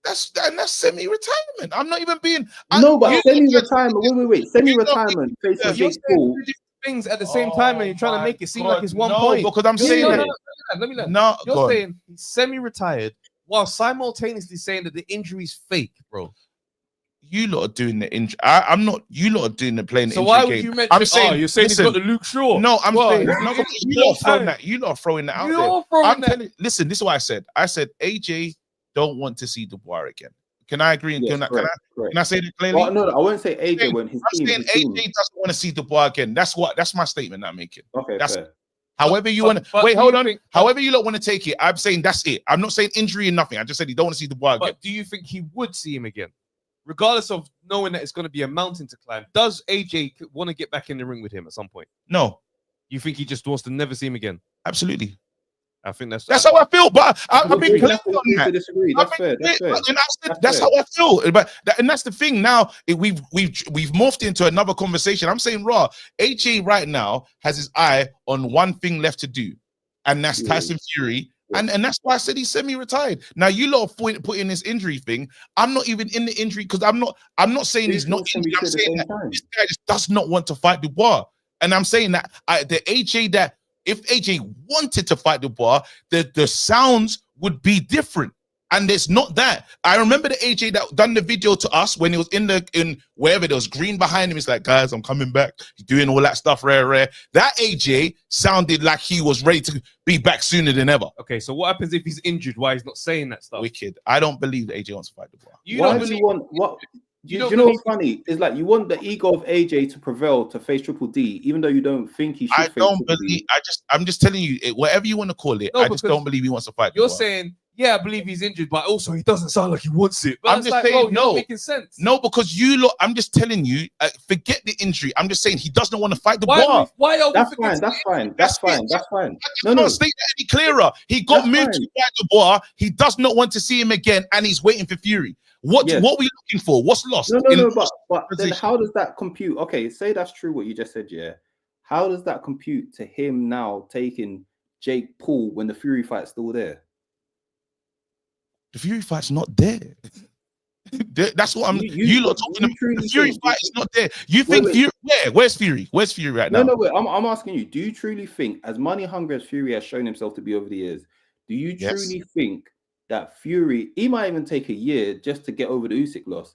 that's semi-retirement. I'm not even being semi-retirement. Wait. Semi-retirement facing Jake Paul. Things at the same time, and you're trying to make it seem like it's one point. Because I'm saying let me learn. No, you're saying he's semi-retired while simultaneously saying that the injury's fake, bro. You lot are doing the injury. I'm not. You lot are doing the playing. So why would you mention? I'm saying you're saying he's got the Luke Shaw. No, I'm saying you lot throwing that. You lot are throwing that out there. I'm telling. Listen, this is what I said. I said AJ don't want to see Dubois again. Can I agree? Yes, can I say that clearly? Well, no, I won't say AJ when his team. I'm saying AJ doesn't want to see Dubois again. That's my statement I'm making. Okay, that's fair. However you want to wait, hold on. However you don't want to take it, I'm saying that's it. I'm not saying injury and nothing. I just said he don't want to see Dubois again. But do you think he would see him again, regardless of knowing that it's going to be a mountain to climb? Does AJ want to get back in the ring with him at some point? No. You think he just wants to never see him again? Absolutely. I think that's how I feel, but I've been clear on that. Disagree. That's fair. That's how I feel. But and that's the thing. Now we've morphed into another conversation. I'm saying, raw, AJ right now has his eye on one thing left to do, and that's Tyson Fury. And that's why I said he's semi-retired. Now you lot are putting this injury thing. I'm not even in the injury because I'm not saying he's not injured. I'm saying that this guy just does not want to fight Dubois, and I'm saying that the AJ that. If AJ wanted to fight Dubois, the sounds would be different. And it's not that. I remember the AJ that done the video to us when he was in wherever there was green behind him. He's like, guys, I'm coming back. He's doing all that stuff, rare. That AJ sounded like he was ready to be back sooner than ever. Okay, so what happens if he's injured? Why he's not saying that stuff? Wicked. I don't believe that AJ wants to fight Dubois. Why do you want what? You know what's funny? It's like you want the ego of AJ to prevail to face Triple D, even though you don't think he should. I don't believe. I'm just telling you, whatever you want to call it. I just don't believe he wants to fight. You're saying, yeah, I believe he's injured, but also he doesn't sound like he wants it. But I'm just saying, no, making sense. No, because you lot. I'm just telling you, forget the injury. I'm just saying he doesn't want to fight Dubois. Why are we? That's fine. No, can't state that any clearer. He got moved to fight Dubois. He does not want to see him again, and he's waiting for Fury. What are we looking for? What's lost? No, but then how does that compute? Okay, say that's true what you just said, yeah. How does that compute to him now taking Jake Paul when the Fury fight's still there? The Fury fight's not there. That's what I'm. You lot talking about. The Fury fight is not there. You think Fury? Where's Fury? Where's Fury right now? No. Wait. I'm asking you. Do you truly think, as money hungry as Fury has shown himself to be over the years, do you truly think that Fury, he might even take a year just to get over the Usyk loss?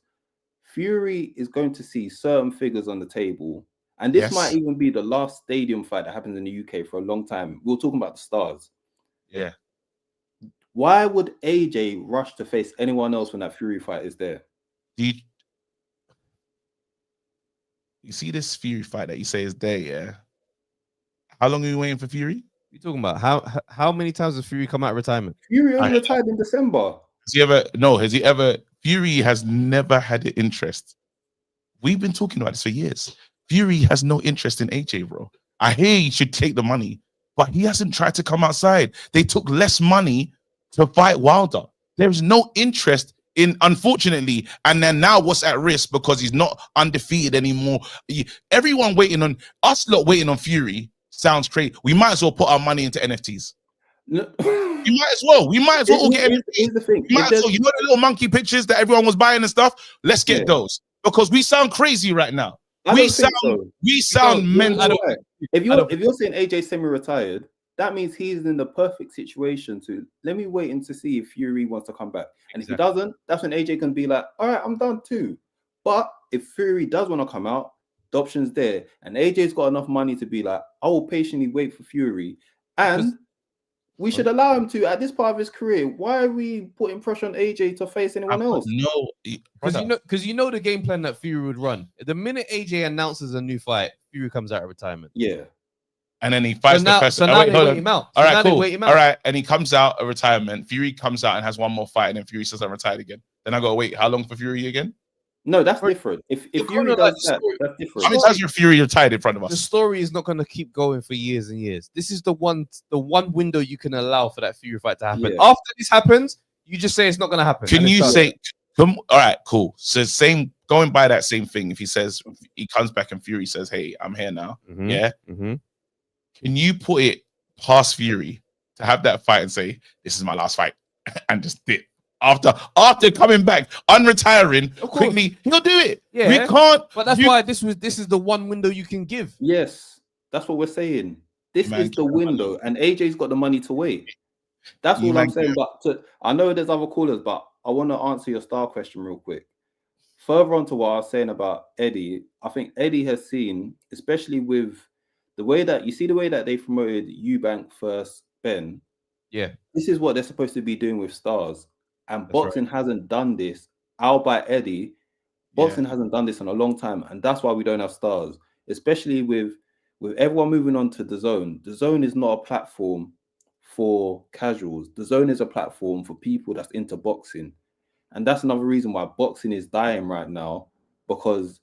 Fury is going to see certain figures on the table, and this might even be the last stadium fight that happens in the UK for a long time. We're talking about the stars. Yeah. Why would AJ rush to face anyone else when that Fury fight is there? You see this Fury fight that you say is there, yeah? How long are you waiting for Fury? You're talking about how many times has Fury come out of retirement? Fury only retired in December. Has he ever? Fury has never had an interest. We've been talking about this for years. Fury has no interest in AJ, bro. I hear he should take the money, but he hasn't tried to come outside. They took less money to fight Wilder. There's no interest in, unfortunately, and then now what's at risk because he's not undefeated anymore. Everyone waiting on us, lot waiting on Fury. Sounds crazy. We might as well put our money into NFTs. No. You might as well. We might as well all get NFTs. Here's the thing. You know the little monkey pictures that everyone was buying and stuff? Let's get those because we sound crazy right now. we don't think so. sound mental. Right. If you're saying AJ semi-retired, that means he's in the perfect situation to let me wait and to see if Fury wants to come back. And if he doesn't, that's when AJ can be like, all right, I'm done too. But if Fury does want to come out, the option's there. And AJ's got enough money to be like, I will patiently wait for Fury. And we should allow him to at this part of his career. Why are we putting pressure on AJ to face anyone else? No, because you know the game plan that Fury would run. The minute AJ announces a new fight, Fury comes out of retirement. Yeah. And then he fights the person. So now they wait him out. All right, cool. All right, and he comes out of retirement. Fury comes out and has one more fight, and then Fury says I'm retired again. Then I gotta wait how long for Fury again? No, that's different. If Fury does that, that's different. How many times has Fury retired in front of us? The story is not going to keep going for years and years. This is the one window you can allow for that Fury fight to happen. Yeah. After this happens, you just say it's not going to happen. Can you say, all right, cool. So going by that same thing, if he says, he comes back and Fury says, hey, I'm here now. Mm-hmm. Yeah. Mm-hmm. Can you put it past Fury to have that fight and say, this is my last fight and just dip? After coming back, unretiring quickly, he'll do it. Yeah, we can't. But that's why this is the one window you can give. Yes, that's what we're saying. This is the window, and AJ's got the money to wait. That's all I'm saying. But I know there's other callers, but I want to answer your star question real quick. Further on to what I was saying about Eddie, I think Eddie has seen, especially with the way that they promoted Eubank first, Ben. Yeah, this is what they're supposed to be doing with stars. And boxing hasn't done this. Out by Eddie, boxing hasn't done this in a long time, and that's why we don't have stars. Especially with everyone moving on to DAZN. DAZN is not a platform for casuals. DAZN is a platform for people that's into boxing, and that's another reason why boxing is dying right now, because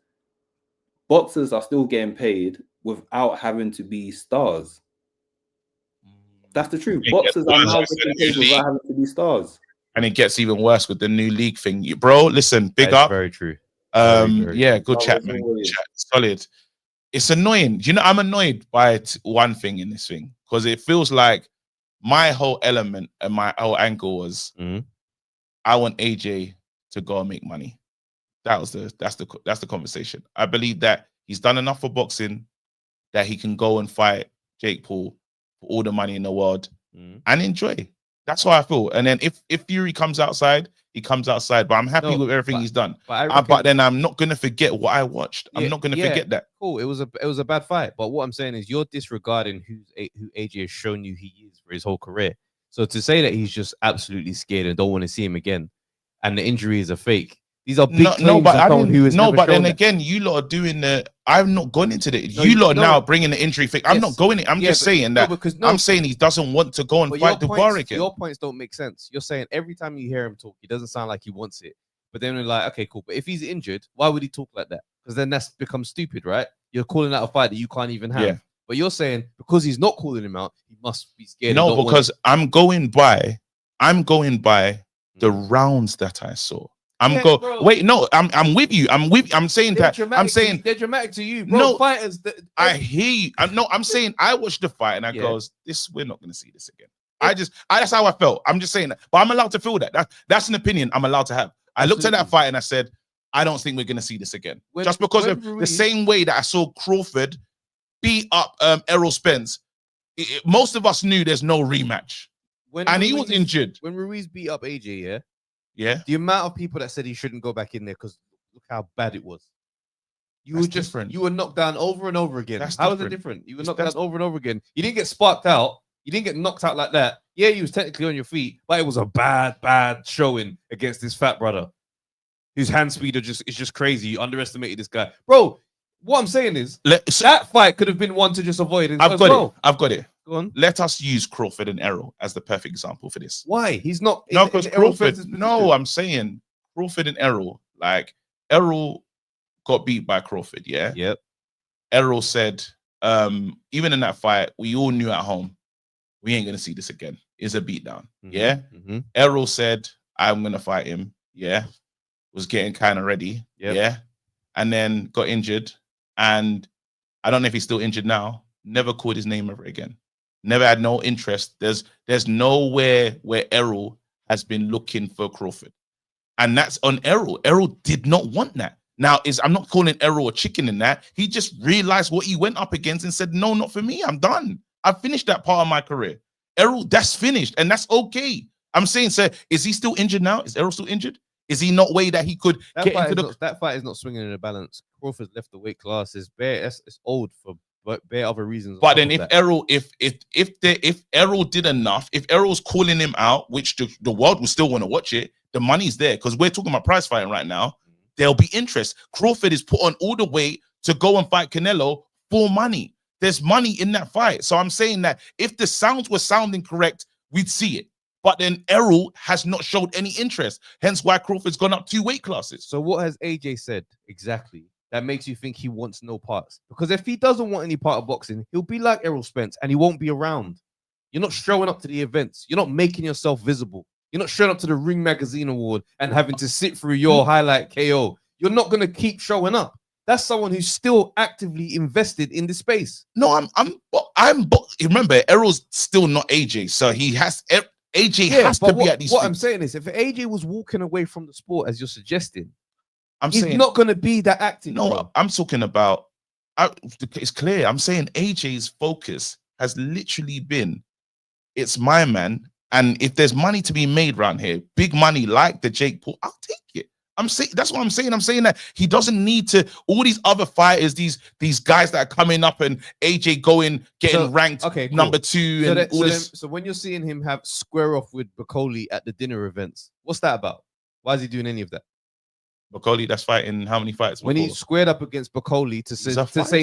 boxers are still getting paid without having to be stars. That's the truth. Boxers are now getting paid without having to be stars. And it gets even worse with the new league thing. Bro, listen, big up. Very true. Yeah, good chat, man. Good chat. Solid. It's annoying. You know, I'm annoyed by one thing in this thing, because it feels like my whole element and my whole angle was I want AJ to go and make money. That's the conversation. I believe that he's done enough for boxing that he can go and fight Jake Paul for all the money in the world and enjoy. That's how I feel. And then if Fury comes outside, he comes outside. But I'm happy with everything he's done. But then I'm not gonna forget what I watched. I'm not gonna forget that. Cool. It was a bad fight. But what I'm saying is you're disregarding who AJ has shown you he is for his whole career. So to say that he's just absolutely scared and don't want to see him again, and the injury is a fake. These are big claims. But then again, you lot are doing the. I've not gone into the. You lot now bringing the injury thing. I'm not going in. I'm just saying that. I'm saying he doesn't want to go and fight Dubois again. Your points don't make sense. You're saying every time you hear him talk, he doesn't sound like he wants it. But then we're like, okay, cool. But if he's injured, why would he talk like that? Because then that's become stupid, right? You're calling out a fight that you can't even have. Yeah. But you're saying because he's not calling him out, he must be scared. No, because I'm going by the rounds that I saw. Wait, no, I'm with you. I'm saying that. I'm saying they're dramatic to you, bro. No, fighters. I hear you. I'm saying I watched the fight and I goes, we're not going to see this again. That's how I felt. I'm just saying that, but I'm allowed to feel that. That's an opinion I'm allowed to have. I looked at that fight and I said, I don't think we're going to see this again, just because of the same way that I saw Crawford beat up Errol Spence. Most of us knew there's no rematch, he was injured when Ruiz beat up AJ. Yeah. The amount of people that said he shouldn't go back in there because look how bad it was. You were knocked down over and over again. How is it different? You were knocked down over and over again. You didn't get sparked out. You didn't get knocked out like that. Yeah, you was technically on your feet, but it was a bad showing against this fat brother whose hand speed is just crazy. You underestimated this guy. Bro, what I'm saying is that fight could have been one to just avoid. I've got it. Go on. Let us use Crawford and Errol as the perfect example for this. Why? He's not. No, because Crawford. No, I'm saying Crawford and Errol. Like Errol got beat by Crawford. Yeah. Yep. Errol said, even in that fight, we all knew at home we ain't gonna see this again. It's a beatdown. Yeah. Errol said, I'm gonna fight him. Yeah. Was getting kind of ready. Yep. Yeah. And then got injured, and I don't know if he's still injured now. Never called his name ever again. Never had no interest. There's nowhere where Errol has been looking for Crawford. And that's on Errol. Errol did not want that. Now, I'm not calling Errol a chicken in that. He just realized what he went up against and said, no, not for me. I'm done. I've finished that part of my career. Errol, that's finished, and that's okay. I'm saying, sir, is he still injured now? Is Errol still injured? Is he not way that he could get into the... That fight is not swinging in the balance. Crawford's left the weight class. It's old for bare other reasons. But then if Errol, if Errol did enough, if Errol's calling him out, which the world will still want to watch it, the money's there, because we're talking about prize fighting right now. There'll be interest. Crawford is put on all the weight to go and fight Canelo for money. There's money in that fight. So I'm saying that if the sounds were sounding correct, we'd see it. But then Errol has not showed any interest. Hence why Crawford's gone up 2 weight classes. So what has AJ said exactly that makes you think he wants no parts? Because if he doesn't want any part of boxing, he'll be like Errol Spence and he won't be around. You're not showing up to the events. You're not making yourself visible. You're not showing up to the Ring Magazine Award and having to sit through your highlight KO. You're not going to keep showing up. That's someone who's still actively invested in the space. No, remember, Errol's still not AJ. So he has... AJ has to be at these. What I'm saying is, if AJ was walking away from the sport, as you're suggesting, he's saying, not going to be that active. No, bro. I'm talking about. It's clear. I'm saying AJ's focus has literally been, it's my man, and if there's money to be made around here, big money like the Jake Paul, I'll take it. I'm saying that's what I'm saying. I'm saying that he doesn't need to. All these other fighters, these guys that are coming up, and AJ getting ranked number 2. So when you're seeing him have square off with Bakoli at the dinner events, what's that about? Why is he doing any of that? Bakoli, that's fighting how many fights? When he squared up against Bakoli to say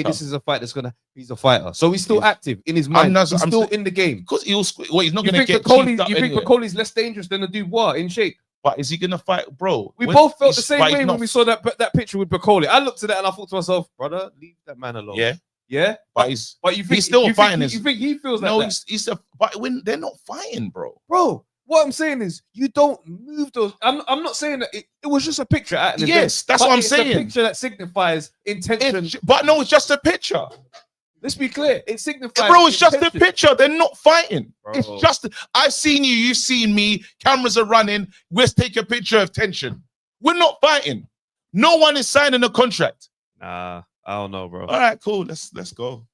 this is a fight that's gonna, he's a fighter. So he's still active in his mind. He's still in the game. Because he's not gonna get. You think Bakoli's less dangerous than a Dubois in shape? But is he gonna fight, bro? We both felt the same way when we saw that picture with Bakoli. I looked at that and I thought to myself, brother, leave that man alone. Yeah. But you think he's still fighting? You think he feels like that? He's but when they're not fighting, bro. What I'm saying is, you don't move those. I'm not saying that it was just a picture at an event. Yes, that's what I'm saying. It's a picture that signifies intention. But no, it's just a picture. Let's be clear. It signifies. Bro, it's just a picture. They're not fighting. Bro. It's just, I've seen you, you've seen me. Cameras are running. Let's take a picture of tension. We're not fighting. No one is signing a contract. Nah, I don't know, bro. All right, cool. Let's go.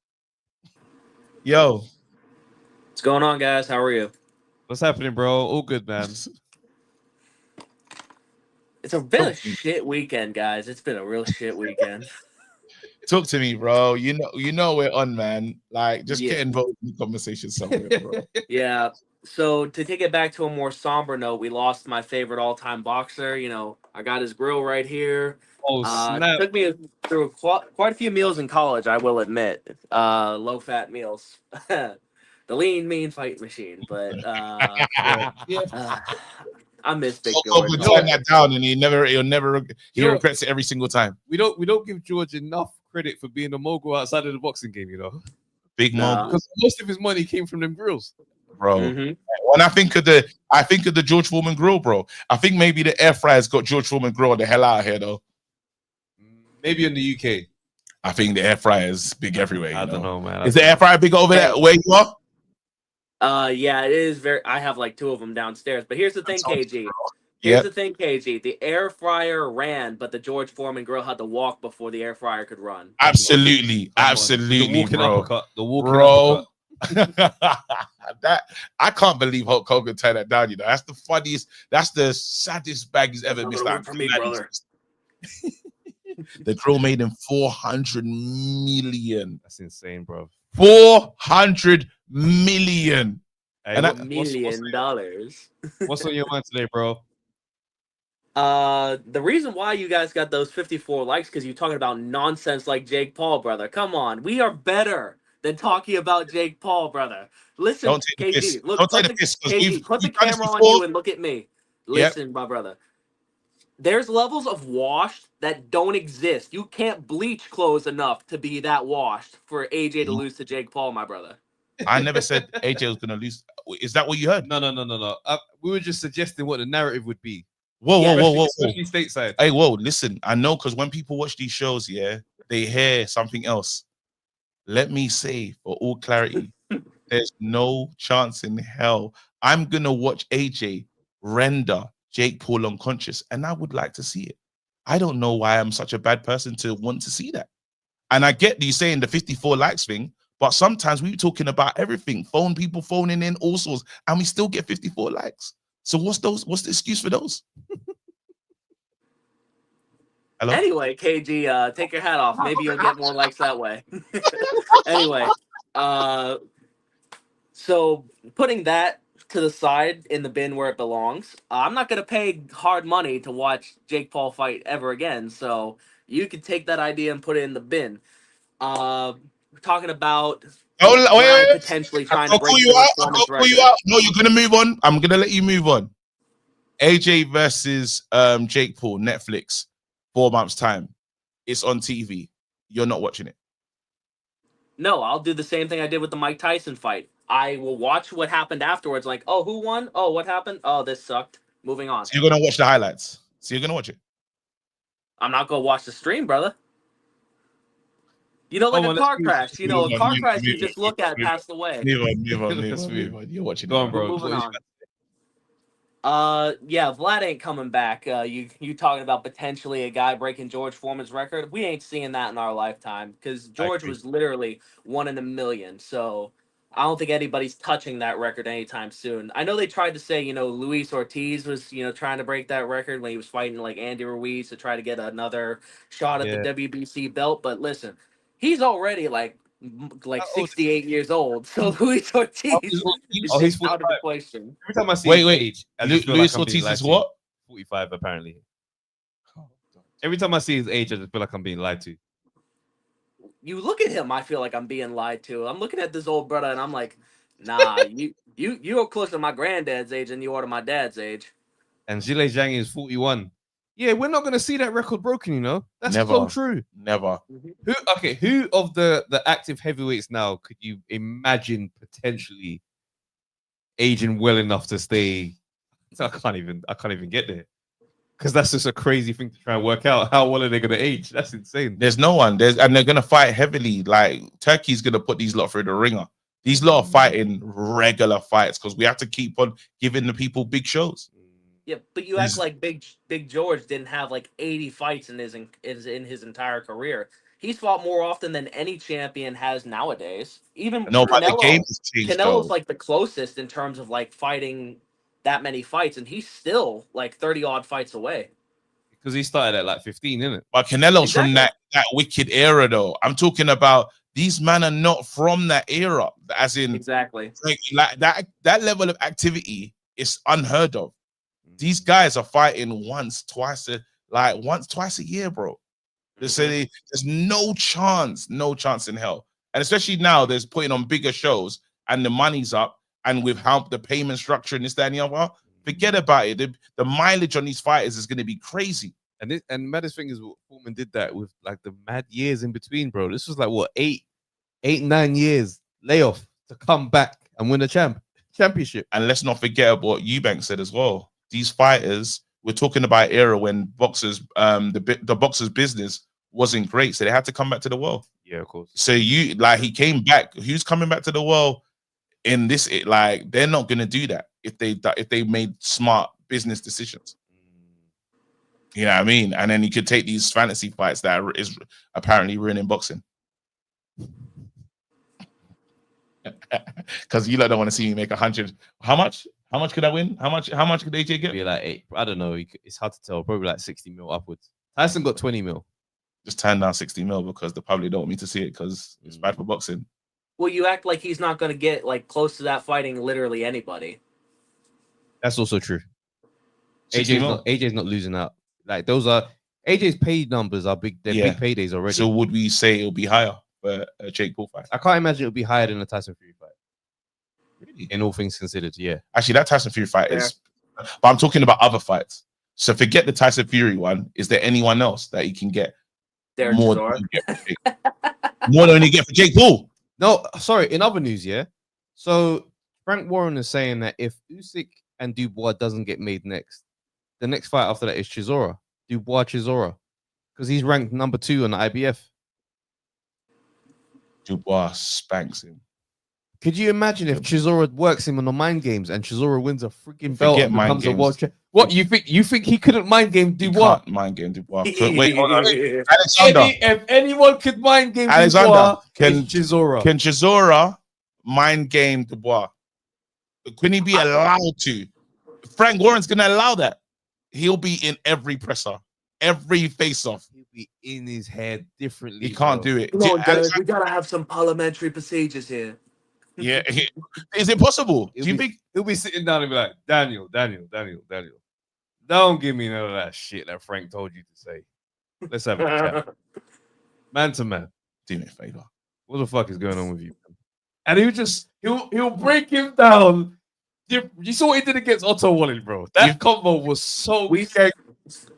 Yo. What's going on, guys? How are you? What's happening, bro? All good, man. It's been a shit weekend, guys. It's been a real shit weekend. Talk to me, bro. You know we're on, man. Like, just get involved in the conversation somewhere, bro. Yeah. So to take it back to a more somber note, we lost my favorite all-time boxer. You know, I got his grill right here. Oh, snap. Took me through quite a few meals in college, I will admit. Low-fat meals. The lean, mean fight machine. But I miss Big George. We'll turn that down, and he regrets it every single time. We don't give George enough credit for being a mogul outside of the boxing game, you know. Big mogul, because most of his money came from them grills, bro. When I think of the George Foreman grill, bro, I think maybe the air fryer's got George Foreman grill the hell out of here, though. Maybe in the UK. I think the air fryer is big everywhere. I don't know, man. Is the air fryer big over there where you are? Yeah, it is very. I have like 2 of them downstairs. But here's the thing, KG. Here's the thing, KG. The air fryer ran, but the George Foreman grill had to walk before the air fryer could run. Absolutely, bro. The walking uppercut. That I can't believe Hulk Hogan turned that down. You know, that's the funniest. That's the saddest bag he's ever missed out for me, brother. The grill made him 400 million. That's insane, bro. 400 million. Hey, and $1 million. What's on your mind today, bro? The reason why you guys got those 54 likes because you're talking about nonsense like Jake Paul, brother. Come on, we are better than talking about Jake Paul, brother. Listen, KG, look, put the camera on you and look at me. Listen, my brother. There's levels of washed that don't exist. You can't bleach clothes enough to be that washed for AJ to lose to Jake Paul, my brother. I never said AJ was going to lose. Is that what you heard? No. We were just suggesting what the narrative would be. Whoa. Especially stateside. Hey, whoa, listen. I know because when people watch these shows, they hear something else. Let me say, for all clarity, there's no chance in hell I'm going to watch AJ render Jake Paul unconscious, and I would like to see it. I don't know why I'm such a bad person to want to see that. And I get you saying the 54 likes thing, but sometimes we're talking about everything, people phoning in all sorts, and we still get 54 likes. So what's the excuse for those? Hello? Anyway, KG, take your hat off. Maybe you'll get more likes that way. Anyway, so putting that to the side in the bin where it belongs, I'm not going to pay hard money to watch Jake Paul fight ever again. So you can take that idea and put it in the bin. We're talking about wait. Potentially trying to break you out. No, you're going to move on. I'm going to let you move on. AJ versus Jake Paul, Netflix, 4 months time. It's on TV. You're not watching it. No, I'll do the same thing I did with the Mike Tyson fight. I will watch what happened afterwards. Like, oh, who won? Oh, what happened? Oh, this sucked. Moving on. So you're gonna watch the highlights. So you're gonna watch it. I'm not gonna watch the stream, brother. You know, like a car crash. You know, a car crash you just look at past the way. Move on. You're watching. Go on, bro. Moving on. Yeah, Vlad ain't coming back. You talking about potentially a guy breaking George Foreman's record? We ain't seeing that in our lifetime because George was literally 1 in a million. So I don't think anybody's touching that record anytime soon. I know they tried to say, Luis Ortiz was, trying to break that record when he was fighting like Andy Ruiz to try to get another shot at the WBC belt. But listen, he's already like 68 years old. So Luis Ortiz is out of the question. Every time I see Wait. Luis Ortiz is what? 45 apparently. Every time I see his age, I just feel like I'm being lied to. You look at him, I feel like I'm being lied to. I'm looking at this old brother and I'm like, nah, you're closer to my granddad's age than you are to my dad's age. And Zhilei Zhang is 41. Yeah, we're not gonna see that record broken, That's so true. Never. Who of the active heavyweights now could you imagine potentially aging well enough to stay? I can't even get there. Because that's just a crazy thing to try and work out. How well are they going to age? That's insane. There's no one. And they're going to fight heavily. Like, Turkey's going to put these lot through the ringer. These lot are fighting regular fights because we have to keep on giving the people big shows. Yeah, but you act like Big George didn't have like 80 fights in his entire career. He's fought more often than any champion has nowadays. Even but the game has changed. Canelo's like the closest in terms of like fighting that many fights, and he's still like 30 odd fights away. Because he started at like 15, isn't it? But Canelo's from that wicked era, though. I'm talking about these men are not from that era. As in, exactly, like that level of activity is unheard of. These guys are fighting once, twice a year, bro. They say there's no chance in hell. And especially now, there's putting on bigger shows and the money's up. And with how the payment structure and this, that, and the other, forget about it. The mileage on these fighters is going to be crazy. And maddest thing is, Foreman did that with like the mad years in between, bro. This was like what 9 years layoff to come back and win a championship. And let's not forget what Eubank said as well. These fighters, we're talking about era when boxers, the boxers' business wasn't great, so they had to come back to the world. Yeah, of course. So he came back. Who's coming back to the world? In this, they're not gonna do that if they made smart business decisions. You know what I mean? And then you could take these fantasy fights that is apparently ruining boxing. Because you don't want to see me make 100. How much? How much could I win? How much could AJ get? Be like 8. I don't know. It's hard to tell. Probably like 60 mil upwards. Tyson got 20 mil. Just turn down 60 mil because the public don't want me to see it because it's bad for boxing. Well, you act like he's not going to get like close to that fighting literally anybody. That's also true. AJ's not losing out. Like those are AJ's paid numbers are big. They're big paydays already. So would we say it'll be higher for a Jake Paul fight? I can't imagine it'll be higher than a Tyson Fury fight. Really? In all things considered, yeah. Actually, that Tyson Fury fight is. But I'm talking about other fights. So forget the Tyson Fury one. Is there anyone else that you can get more than you get for Jake Paul? No, sorry. In other news, yeah. So Frank Warren is saying that if Usyk and Dubois doesn't get made next, the next fight after that is Chisora. Dubois-Chisora, because he's ranked number 2 on the IBF. Dubois spanks him. Could you imagine if Chisora works him on the mind games and Chisora wins a freaking belt and becomes a world champion? What you think? You think he couldn't mind game Dubois? Can't mind game Dubois. Wait, Alexander. Alexander. If anyone could mind game Alexander, Dubois, can Chisora? Can Chisora mind game Dubois? Can he be allowed to? Frank Warren's gonna allow that. He'll be in every presser, every face-off. He'll be in his head differently. He can't do it. Come on, Derek, we gotta have some parliamentary procedures here. Yeah, is it possible? Do you think he'll be sitting down and be like, Daniel, don't give me none of that shit that Frank told you to say. Let's have a chat, man to man. Do me a favor. What the fuck is going on with you? And he'll break him down. You saw what he did against Otto Wallin, bro. That combo was so.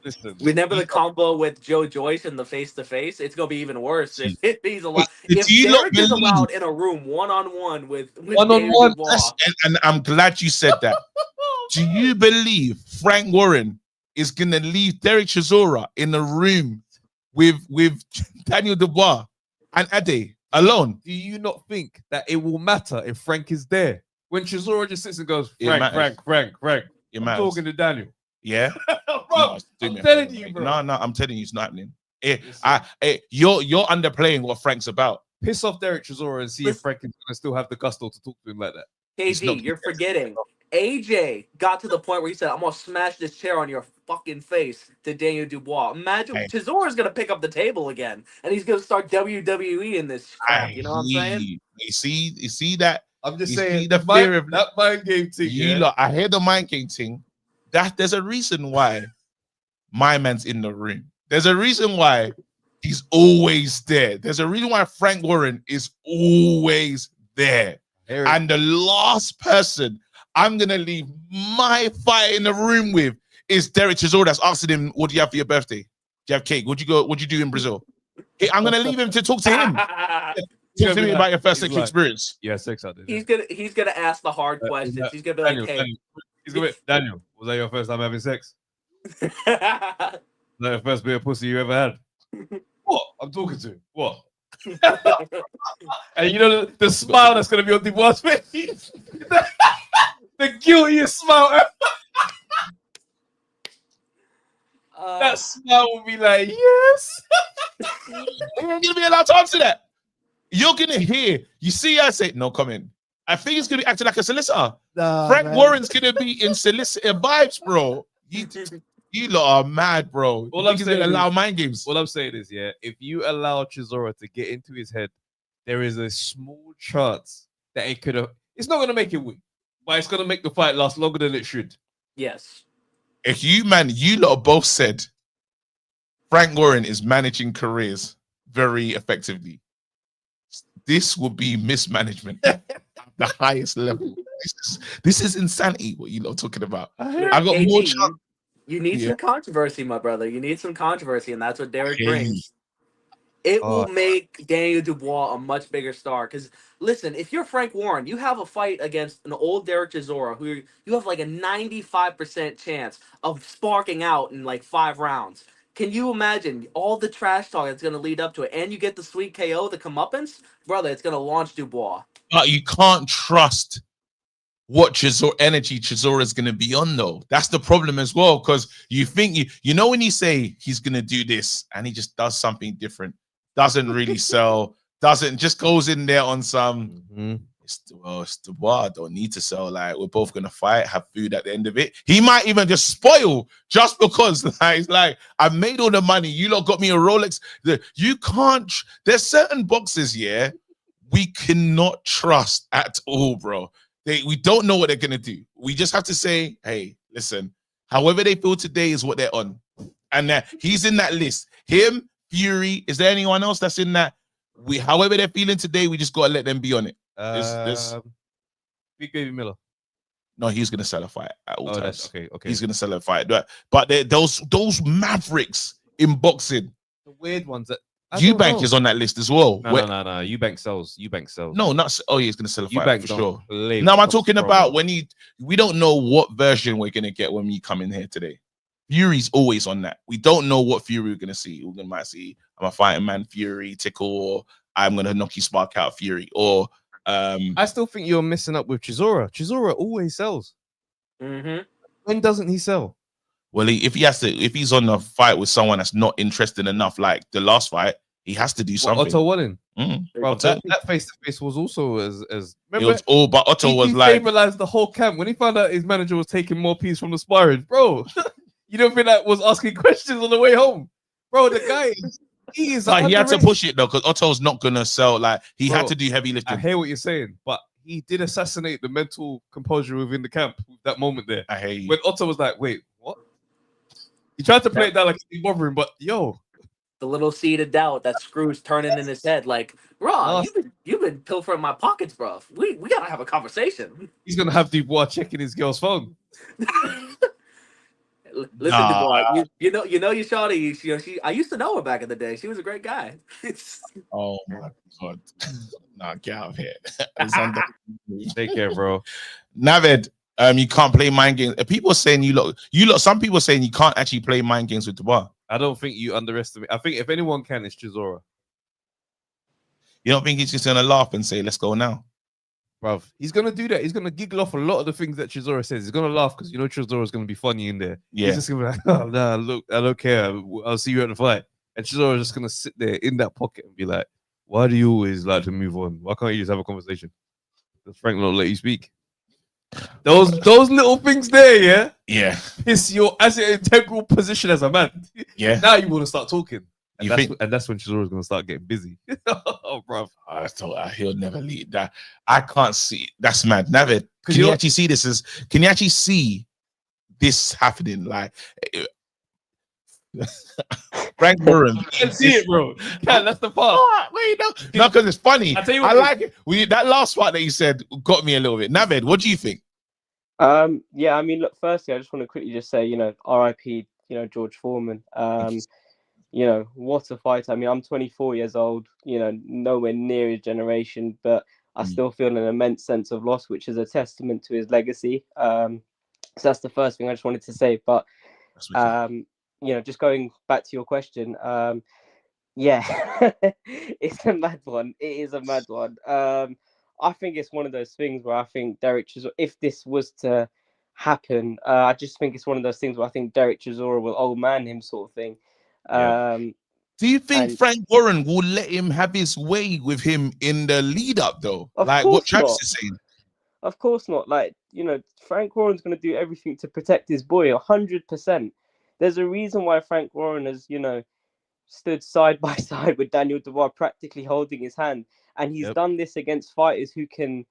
Listen, remember the combo with Joe Joyce in the face-to-face? It's gonna be even worse if he's allowed. If Derek is allowed in a room one-on-one with one-on-one, and I'm glad you said that. Do you believe Frank Warren is gonna leave Derek Chisora in the room with Daniel Dubois and Ade alone? Do you not think that it will matter if Frank is there? When Chisora just sits and goes, Frank, I'm talking to Daniel. Yeah, bro, I'm telling you, bro. No, I'm telling you, it's not happening. You're underplaying what Frank's about. Piss off Derek Chisora and see if Frank is gonna still have the gusto to talk to him like that. KG, you're forgetting. AJ got to the point where he said, "I'm gonna smash this chair on your fucking face" to Daniel Dubois. Imagine Chisora's gonna pick up the table again, and he's gonna start WWE in this crap. You know what I'm saying? You see that? I'm just saying the fear of that mind game thing. I hear the mind game thing. There's a reason why my man's in the room. There's a reason why he's always there. There's a reason why Frank Warren is always there. And the last person I'm gonna leave my fight in the room with is Derek Chisora that's asking him, "What do you have for your birthday? Do you have cake? What'd you do in Brazil?" I'm gonna leave him to talk to him. Talk to me about your first sexual experience. Yeah, sex out there. He's gonna ask the hard questions. He's gonna be like, "Hey, Daniel, was that your first time having sex? Was that the first bit of pussy you ever had?" What? I'm talking to what? And you know the smile that's gonna be on Dubois' face. The guiltiest smile ever. That smile will be like, yes. You ain't gonna be allowed to answer that. You're gonna hear. You see, I say no comment. I think he's gonna be acting like a solicitor. Frank Warren's gonna be in solicitor vibes, bro. You lot are mad, bro. All I'm saying allow mind games. All I'm saying is, yeah, if you allow Chisora to get into his head, there is a small chance that it could have. It's not gonna make it win, but it's gonna make the fight last longer than it should. Yes. If you lot both said Frank Warren is managing careers very effectively, this would be mismanagement at the highest level. This is insanity. What you lot talking about? I got more chance. You need some controversy, my brother. You need some controversy, and that's what Derek brings. It will make Daniel Dubois a much bigger star. Because, listen, if you're Frank Warren, you have a fight against an old Derek Chisora who you have like a 95% chance of sparking out in like 5 rounds. Can you imagine all the trash talk that's going to lead up to it? And you get the sweet KO, the comeuppance? Brother, it's going to launch Dubois. But you can't trust what energy Chisora is going to be on, though. That's the problem as well, because you think, you know when you say he's going to do this and he just does something different, doesn't really sell, just goes in there on some, it's Dubois, don't need to sell, like, we're both going to fight, have food at the end of it. He might even just spoil just because, like, it's like, I made all the money, you lot got me a Rolex. You can't, there's certain boxes, we cannot trust at all, bro. We don't know what they're going to do. We just have to say, hey, listen, however they feel today is what they're on. And he's in that list. Him, Fury, is there anyone else that's in that? However they're feeling today, we just got to let them be on it. Big Baby Miller. No, he's going to sell a fight at all times. Okay. He's going to sell a fight. But those mavericks in boxing. The weird ones that Eubank is on that list as well. No. Eubank sells. No, not. Oh, he's going to sell a fight Eubank for sure. No, I'm talking about when we don't know what version we're going to get when we come in here today. Fury's always on that. We don't know what Fury we're going to see. We're going to see, I'm a fighting man, Fury, Tickle, or I'm going to knock you spark out Fury. Or I still think you're missing up with Chisora. Chisora always sells. Mm-hmm. When doesn't he sell? Well, if he's on a fight with someone that's not interested enough, like the last fight, he has to do something. Otto winning. Bro, that face to face was also as remember, it was all, but Otto was like stabilized the whole camp when he found out his manager was taking more piece from the sparring, bro. You don't think that was asking questions on the way home, bro? The guy, he is. Like, he had to push it though, because Otto's not gonna sell. Like, he had to do heavy lifting. I hear what you're saying, but he did assassinate the mental composure within the camp with that moment there. I hear you. When Otto was like, "Wait, what?" He tried to play it down like he's bothering, but yo. The little seed of doubt that Screw's turning in his head, like, bro, you've been pilfering my pockets, bro. We gotta have a conversation. He's gonna have Dubois checking his girl's phone. Listen, Dubois, you know your shawty. I used to know her back in the day. She was a great guy. Oh my god, nah, get out of here. Take care, bro. Navid, you can't play mind games. People are saying you lot. Some people are saying you can't actually play mind games with Dubois. I don't think you underestimate. I think if anyone can, it's Chisora. You don't think he's just gonna laugh and say, "Let's go now"? Bruv, he's gonna do that. He's gonna giggle off a lot of the things that Chisora says. He's gonna laugh because Chisora's gonna be funny in there. Yeah. He's just gonna be like, "Oh nah, look, I don't care. I'll see you at the fight." And Chisora's just gonna sit there in that pocket and be like, "Why do you always like to move on? Why can't you just have a conversation? Does Frank not let you speak?" Those little things there, yeah. It's your as an integral position as a man. Yeah. Now you want to start talking. And you that's when Chisora's gonna start getting busy. Oh, bro. I thought he'll never leave that. I can't see. That's mad. Navid, can you actually see this? Can you actually see this happening? Like Frank Warren. You can see it, bro. Yeah, that's the part. Wait, no, because it's funny. I like it. That last part that you said got me a little bit. Navid, what do you think? Yeah, I mean, look, firstly, I just want to quickly just say, RIP, George Foreman. What a fighter. I mean, I'm 24 years old, nowhere near his generation, but I still feel an immense sense of loss, which is a testament to his legacy. So that's the first thing I just wanted to say. But, just going back to your question, it's a mad one. It is a mad one. I think it's one of those things where I think Derek Chisora, if this was to happen, I just think it's one of those things where I think Derek Chisora will old man him sort of thing. Do you think Frank Warren will let him have his way with him in the lead up though? Like what Travis is saying? Of course not. Like, Frank Warren's going to do everything to protect his boy 100%. There's a reason why Frank Warren has, stood side by side with Daniel Dubois, practically holding his hand. And he's done this against fighters who can,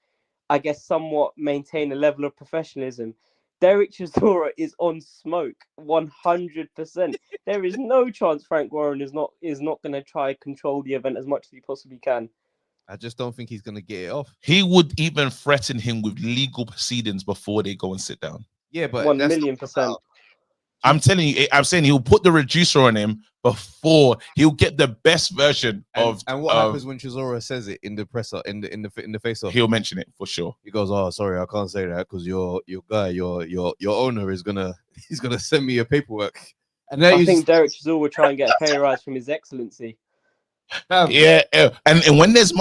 I guess, somewhat maintain a level of professionalism. Derek Chisora is on smoke 100%. There is no chance Frank Warren is not going to try control the event as much as he possibly can. I just don't think he's going to get it off. He would even threaten him with legal proceedings before they go and sit down. Yeah, but 1,000,000%. I'm telling you, I'm saying he'll put the reducer on him before he'll get the best version of. And what happens when Chisora says it in the presser, in the face off? He'll mention it for sure. He goes, "Oh, sorry, I can't say that because your guy, your owner is gonna send me your paperwork." And I think Derek Chisora will try and get a pay rise from His Excellency. Yeah, and when there's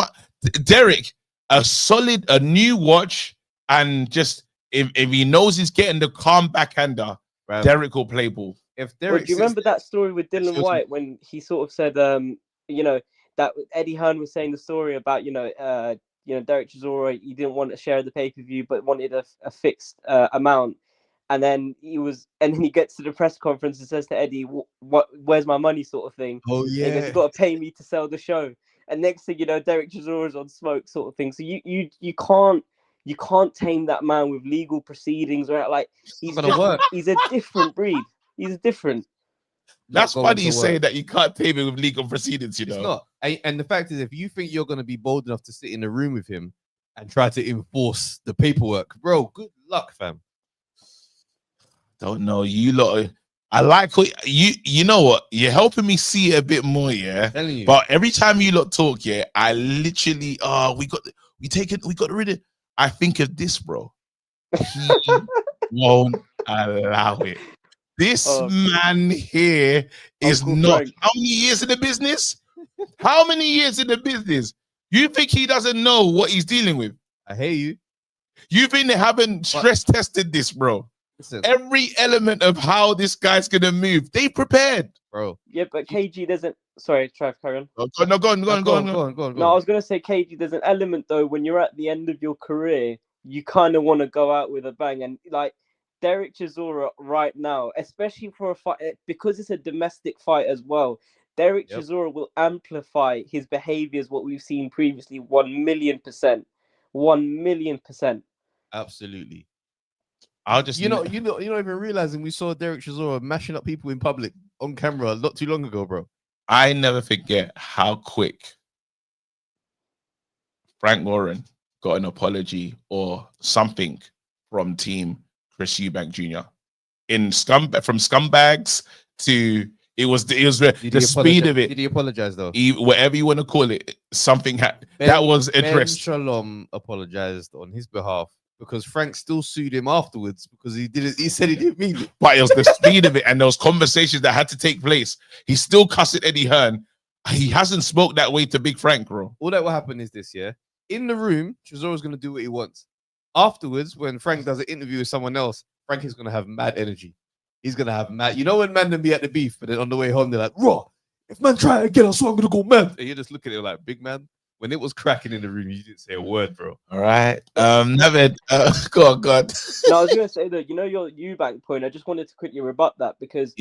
Derek, a new watch, and just if he knows he's getting the calm backhander. Derek will play ball. If Derek, do you remember that story with Dylan White when he sort of said, that Eddie Hearn was saying the story about, Derek Chisora, he didn't want to share the pay-per-view, but wanted a fixed amount. And then he gets to the press conference and says to Eddie, where's my money sort of thing. Oh, yeah. And he goes, you've got to pay me to sell the show. And next thing you know, Derek Chisora's on smoke sort of thing. So you can't tame that man with legal proceedings, right? Like he's a different breed. He's different. That's funny you say that you can't tame him with legal proceedings, It's not. And the fact is, if you think you're going to be bold enough to sit in a room with him and try to enforce the paperwork, bro, good luck, fam. Don't know. You lot. I like what you know what? You're helping me see it a bit more, yeah. But every time you lot talk, yeah, I literally we got rid of. I think of this, bro. He won't allow it. This man here is not. How many years in the business? How many years in the business? You think he doesn't know what he's dealing with? I hear you. You think they haven't stress tested this, bro? Listen, every element of how this guy's gonna move. They prepared, bro. Yeah, but KG doesn't. Sorry, Trav, carry on. Go on. No, I was gonna say KG. There's an element though when you're at the end of your career, you kind of want to go out with a bang, and like Derek Chisora right now, especially for a fight because it's a domestic fight as well. Derek Chisora will amplify his behaviors. What we've seen previously, 1,000,000%, 1,000,000%. Absolutely. I'll just you're not even realizing we saw Derek Chisora mashing up people in public on camera not too long ago, bro. I never forget how quick Frank Warren got an apology or something from Team Chris Eubank Jr. From scumbags to it was the speed of it. Did he apologize though? Whatever you want to call it, something that was addressed. Ben Shalom apologized on his behalf because Frank still sued him afterwards because he didn't. He said he didn't mean it. But it was the speed of it and those conversations that had to take place. He's still cussing Eddie Hearn. He hasn't spoke that way to Big Frank, bro. All that will happen is this, yeah. In the room, Chisora's gonna do what he wants. Afterwards, when Frank does an interview with someone else, Frank is gonna have mad energy. He's gonna have mad. You know when man them be at the beef, but then on the way home they're like, "Raw, if man try again, I swear I'm gonna go mad." And you just look at it like, "Big man." When it was cracking in the room, you didn't say a word, bro. All right, Navid, go on. No, I was gonna say that your Eubank point. I just wanted to quickly rebut that because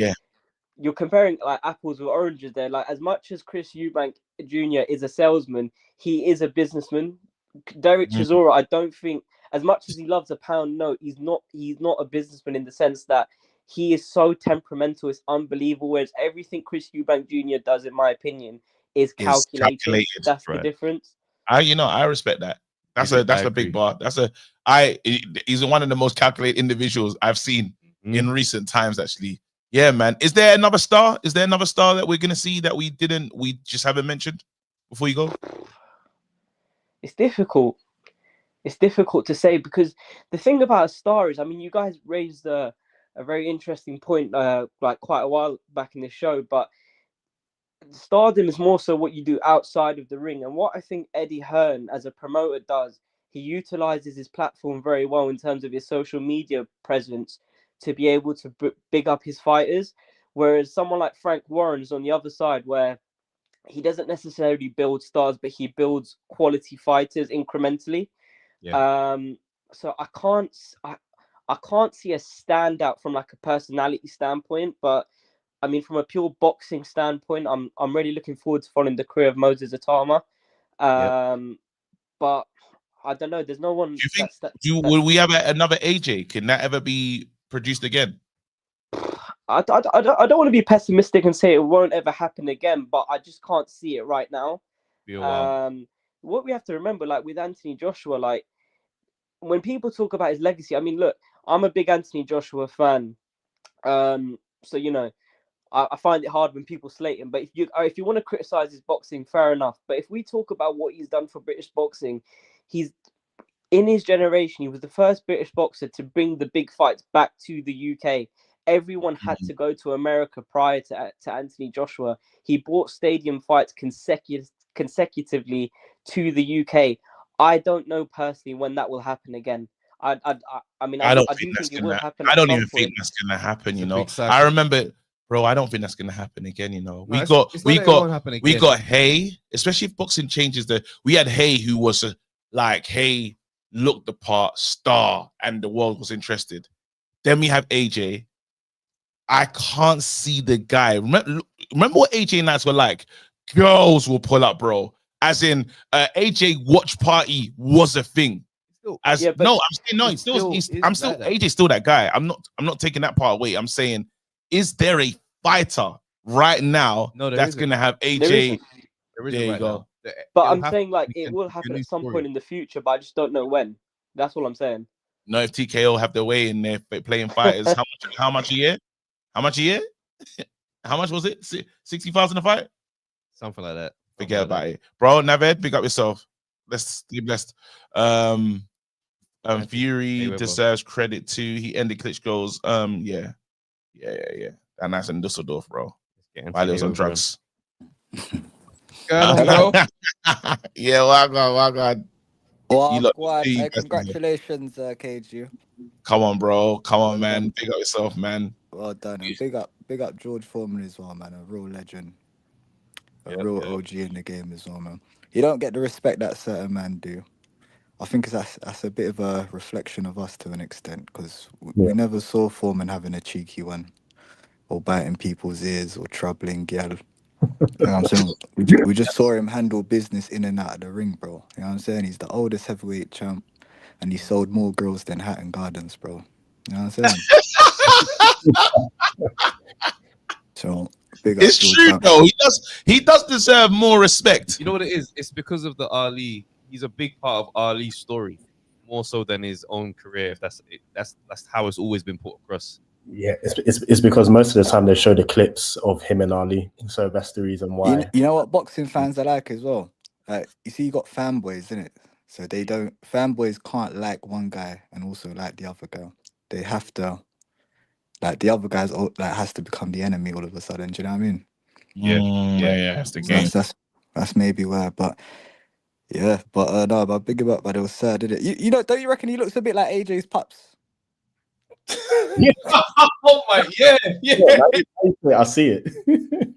you're comparing like apples with oranges there. Like as much as Chris Eubank Jr. is a salesman, he is a businessman. Derek Chisora, I don't think, as much as he loves a pound note, he's not a businessman in the sense that he is so temperamental. It's unbelievable. Whereas everything Chris Eubank Jr. does, in my opinion, is calculated. That's the difference. I respect that. That's a big bar. He's one of the most calculated individuals I've seen in recent times, actually. Yeah, man. Is there another star? Is there another star that we're gonna see that we just haven't mentioned before you go? It's difficult. It's difficult to say because the thing about a star is, I mean, you guys raised a very interesting point like quite a while back in the show, but stardom is more so what you do outside of the ring. And what I think Eddie Hearn as a promoter does, he utilizes his platform very well in terms of his social media presence to be able to big up his fighters. Whereas someone like Frank Warren is on the other side where he doesn't necessarily build stars, but he builds quality fighters incrementally. Yeah. So I can't see a standout from like a personality standpoint, but I mean, from a pure boxing standpoint, I'm really looking forward to following the career of Moses Atama. But I don't know. There's no one. Do you think? Will we have another AJ? Can that ever be produced again? I don't want to be pessimistic and say it won't ever happen again, but I just can't see it right now. What we have to remember, like with Anthony Joshua, like when people talk about his legacy, I mean, look, I'm a big Anthony Joshua fan. So I find it hard when people slate him. But if you want to criticize his boxing, fair enough. But if we talk about what he's done for British boxing, he's in his generation. He was the first British boxer to bring the big fights back to the UK. Everyone had to go to America prior to Anthony Joshua. He brought stadium fights consecutively to the UK. I don't know personally when that will happen again. I do think it will happen. I don't even think that's gonna happen. I remember, bro. I don't think that's gonna happen again. We got Hay, especially if boxing changes. We had Hay, who was Hay looked the part, star, and the world was interested. Then we have AJ. I can't see the guy. Remember what AJ nights were like? Girls will pull up, bro. As in, AJ watch party was a thing. I'm still AJ's still that guy. I'm not taking that part away. I'm saying, is there a fighter right now that's gonna have AJ? There you go. But I'm saying like it will happen at some point in the future, but I just don't know when. That's all I'm saying. No, if TKO have their way in there playing fighters, how much a year? How much a year? How much was it? 60,000 a fight? Something like that. Forget about it. Bro, Naved, pick up yourself. Let's be blessed. Fury deserves credit too. He ended Klitschko's. Yeah. And that's in Dusseldorf, bro. While he was on drugs. Bro. Yeah, well, God. Well, hey, congratulations, KG. Come on, bro. Come on, man. Big up yourself, man. Well done. And big up George Foreman as well, man. A real legend. A real OG in the game as well, man. You don't get the respect that certain men do. I think that's a bit of a reflection of us to an extent, because we never saw Foreman having a cheeky one or biting people's ears or troubling gal. You know what I'm saying? We just saw him handle business in and out of the ring, bro. You know what I'm saying? He's the oldest heavyweight champ, and he sold more girls than Hatton Gardens, bro. You know what I'm saying? So big up. It's true, though. He does deserve more respect. You know what it is? It's because of the Ali. He's a big part of Ali's story, more so than his own career. If that's how it's always been put across. Yeah, it's because most of the time they show the clips of him and Ali, so that's the reason why. You know what boxing fans are like as well. Like, you see, you got fanboys, isn't it? So fanboys can't like one guy and also like the other guy. They have to, like, the other guy's like has to become the enemy all of a sudden. Do you know what I mean? Yeah. That's the game. That's maybe where, but yeah, no, but big him up, but it was sad, didn't it? You know, don't you reckon he looks a bit like AJ's pops? Oh my, yeah. I see it.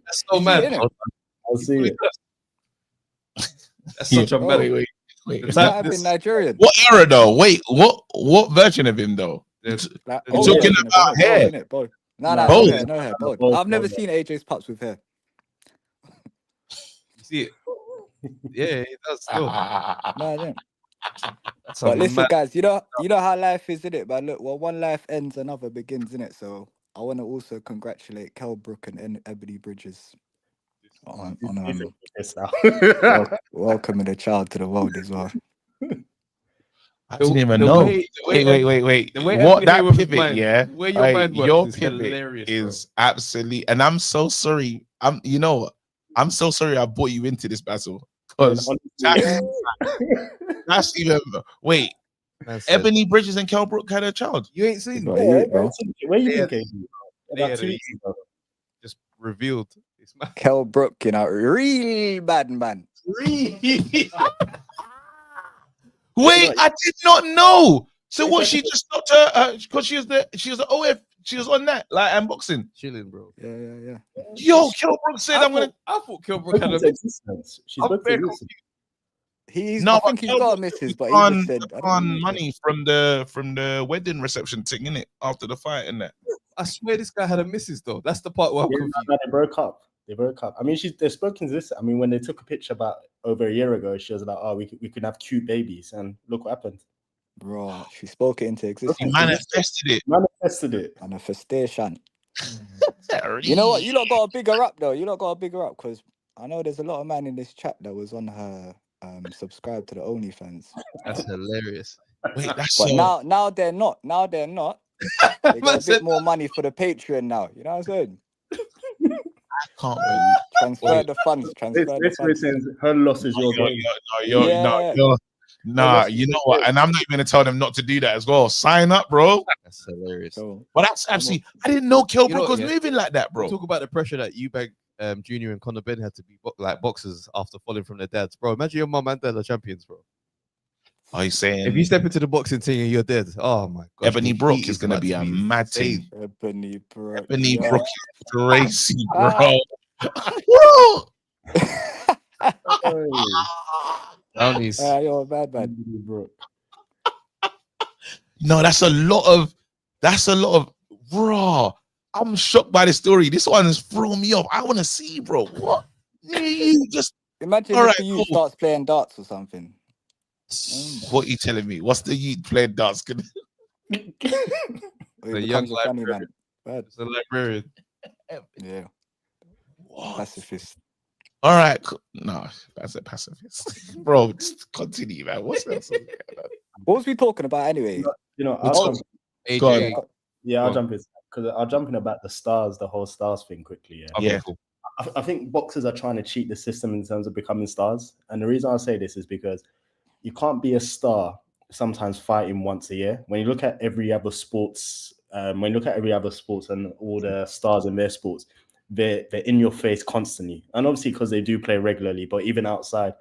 That's so mad. I see it. That's such a mad. Wait. That have been Nigerian. What era though? Wait, what version of him though? Like, talking about hair. No hair. I've never seen AJ's pops with hair. You see it? Yeah, it does still. No, I don't. But listen, guys, you know how life is, isn't it? But look, well, one life ends, another begins, isn't it? So I want to also congratulate Kell Brook and Ebony Bridges on welcoming a child to the world as well. I didn't even know. Wait. What that pivot? Yeah, where your mind your is pivot hilarious, is absolutely. And I'm so sorry. I'm so sorry I brought you into this battle, because that's even. Wait, Ebony Bridges and Kell Brook had a child. You ain't seen it, bro. Where you think? About 2 weeks ago. Just revealed. Kell Brook, you know, real bad man. Wait, I did not know. So what? She just stopped her because she was the OF. She was on that like unboxing, chilling, bro. Yeah. Yo, Kell Brook said I thought Kell Brook had a missus. She's I think he's got a missus, but he just said money from the wedding reception thing, innit? After the fight and that. I swear this guy had a missus though. That's the part where I'm confused. They broke up. I mean, they've spoken to this. I mean, when they took a picture about over a year ago, she was like, "Oh, we could have cute babies," and look what happened. Bro, she spoke it into existence. He manifested it. Manifestation. You know what? You lot got to bigger up though. Because I know there's a lot of man in this chat that was on her subscribe to the OnlyFans. That's hilarious. Wait, that's but so... now they're not. They got a bit more money for the Patreon now. You know what I'm saying? I can't believe. Transfer the funds. Her loss is your gain. Nah, you know what? And I'm not even gonna tell them not to do that as well. Sign up, bro. That's hilarious. But that's actually, I didn't know Kell Brook was moving like that, bro. Talk about the pressure that Eubank Jr. and Conor Benn had to be like boxers after falling from their dads, bro. Imagine your mum and dad are champions, bro. Are you saying if you step into the boxing team and you're dead? Oh my god, Ebony Brook is gonna be a mad team. Ebony Brook is crazy, bro. You're a bad man. No, that's a lot of raw. I'm shocked by the story. This one has thrown me off. I want to see, bro. What? You just imagine if the youth starts playing darts or something. What are you telling me? What's the youth playing darts? The young librarian. It's a librarian. Yeah. What? Pacifist. All right. No, that's a pacifist. Bro, just continue, man. What's that? What was we talking about anyway? I'll jump in because I'll jump in about the whole stars thing quickly. Yeah. Cool. I think boxers are trying to cheat the system in terms of becoming stars. And the reason I say this is because you can't be a star sometimes fighting once a year. When you look at every other sports, and all the stars in their sports, they're in your face constantly. And obviously because they do play regularly, but even outside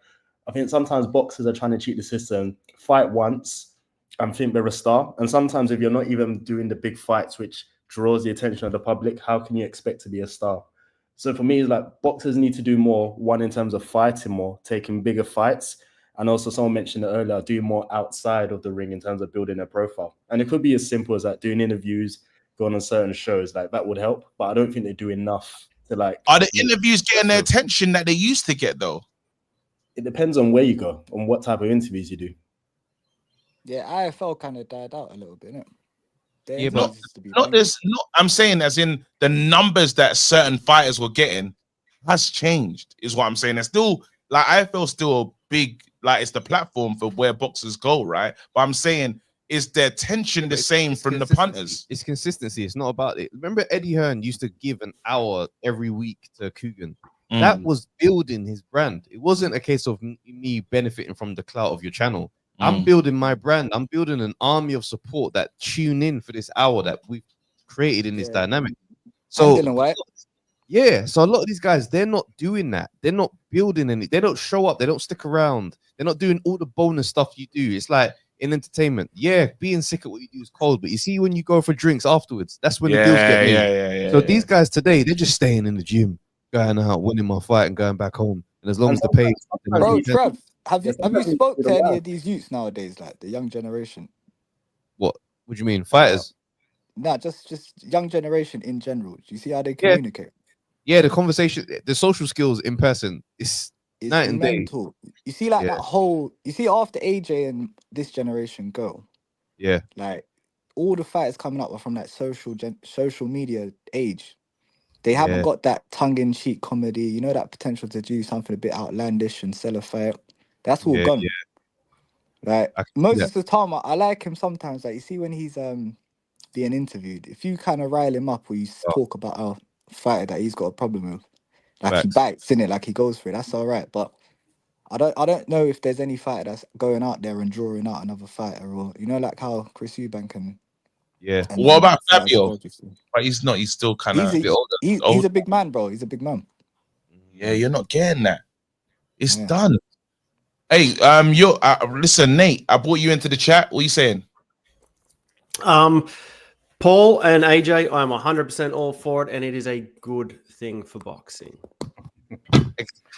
I think sometimes boxers are trying to cheat the system, fight once and think they're a star. And sometimes if you're not even doing the big fights, which draws the attention of the public, how can you expect to be a star? So for me, it's like boxers need to do more, one, in terms of fighting more, taking bigger fights. And also someone mentioned it earlier, do more outside of the ring in terms of building their profile. And it could be as simple as like doing interviews, going on certain shows, like that would help. But I don't think they do enough to like. Are the interviews getting the attention that they used to get though? It depends on where you go, on what type of interviews you do. Yeah, IFL kind of died out a little bit, innit? Yeah, but I'm saying as in the numbers that certain fighters were getting has changed, is what I'm saying. It's still like IFL still a big, like it's the platform for where boxers go, right? But I'm saying, is the attention the same from the punters? It's consistency. It's not about it. Remember Eddie Hearn used to give an hour every week to Coogan. That was building his brand. It wasn't a case of me benefiting from the clout of your channel. I'm building my brand. I'm building an army of support that tune in for this hour that we've created in this dynamic. So yeah, so a lot of these guys, they're not doing that. They're not building any. They don't show up. They don't stick around. They're not doing all the bonus stuff you do. It's like in entertainment. Yeah, being sick at what you do is cold, but you see when you go for drinks afterwards, that's when the deals get made. So these guys today, they're just staying in the gym, going out, winning my fight, and going back home. And as long as the pay, bro, Trev, have you spoke to any of these youths nowadays, like the young generation? What do you mean, fighters? Nah, just young generation in general. Do you see how they communicate? Yeah, the conversation, the social skills in person is night and day. You see, like that whole. You see, after AJ and this generation go, like all the fighters coming up are from that social media age. They haven't got that tongue-in-cheek comedy, you know, that potential to do something a bit outlandish and sell a fight. That's all gone. Like Moses Atama, I like him sometimes. Like you see when he's being interviewed, if you kind of rile him up or you talk about a fighter that he's got a problem with, like he bites in it, like he goes for it, that's all right. But I don't know if there's any fighter that's going out there and drawing out another fighter, or you know, like how Chris Eubank and what about Fabio? But he's not. He's still kind of a bit older. He's a big man, bro. He's a big man. Yeah, you're not getting that. It's done. Hey, listen, Nate. I brought you into the chat. What are you saying? Paul and AJ, I'm 100% all for it, and it is a good thing for boxing.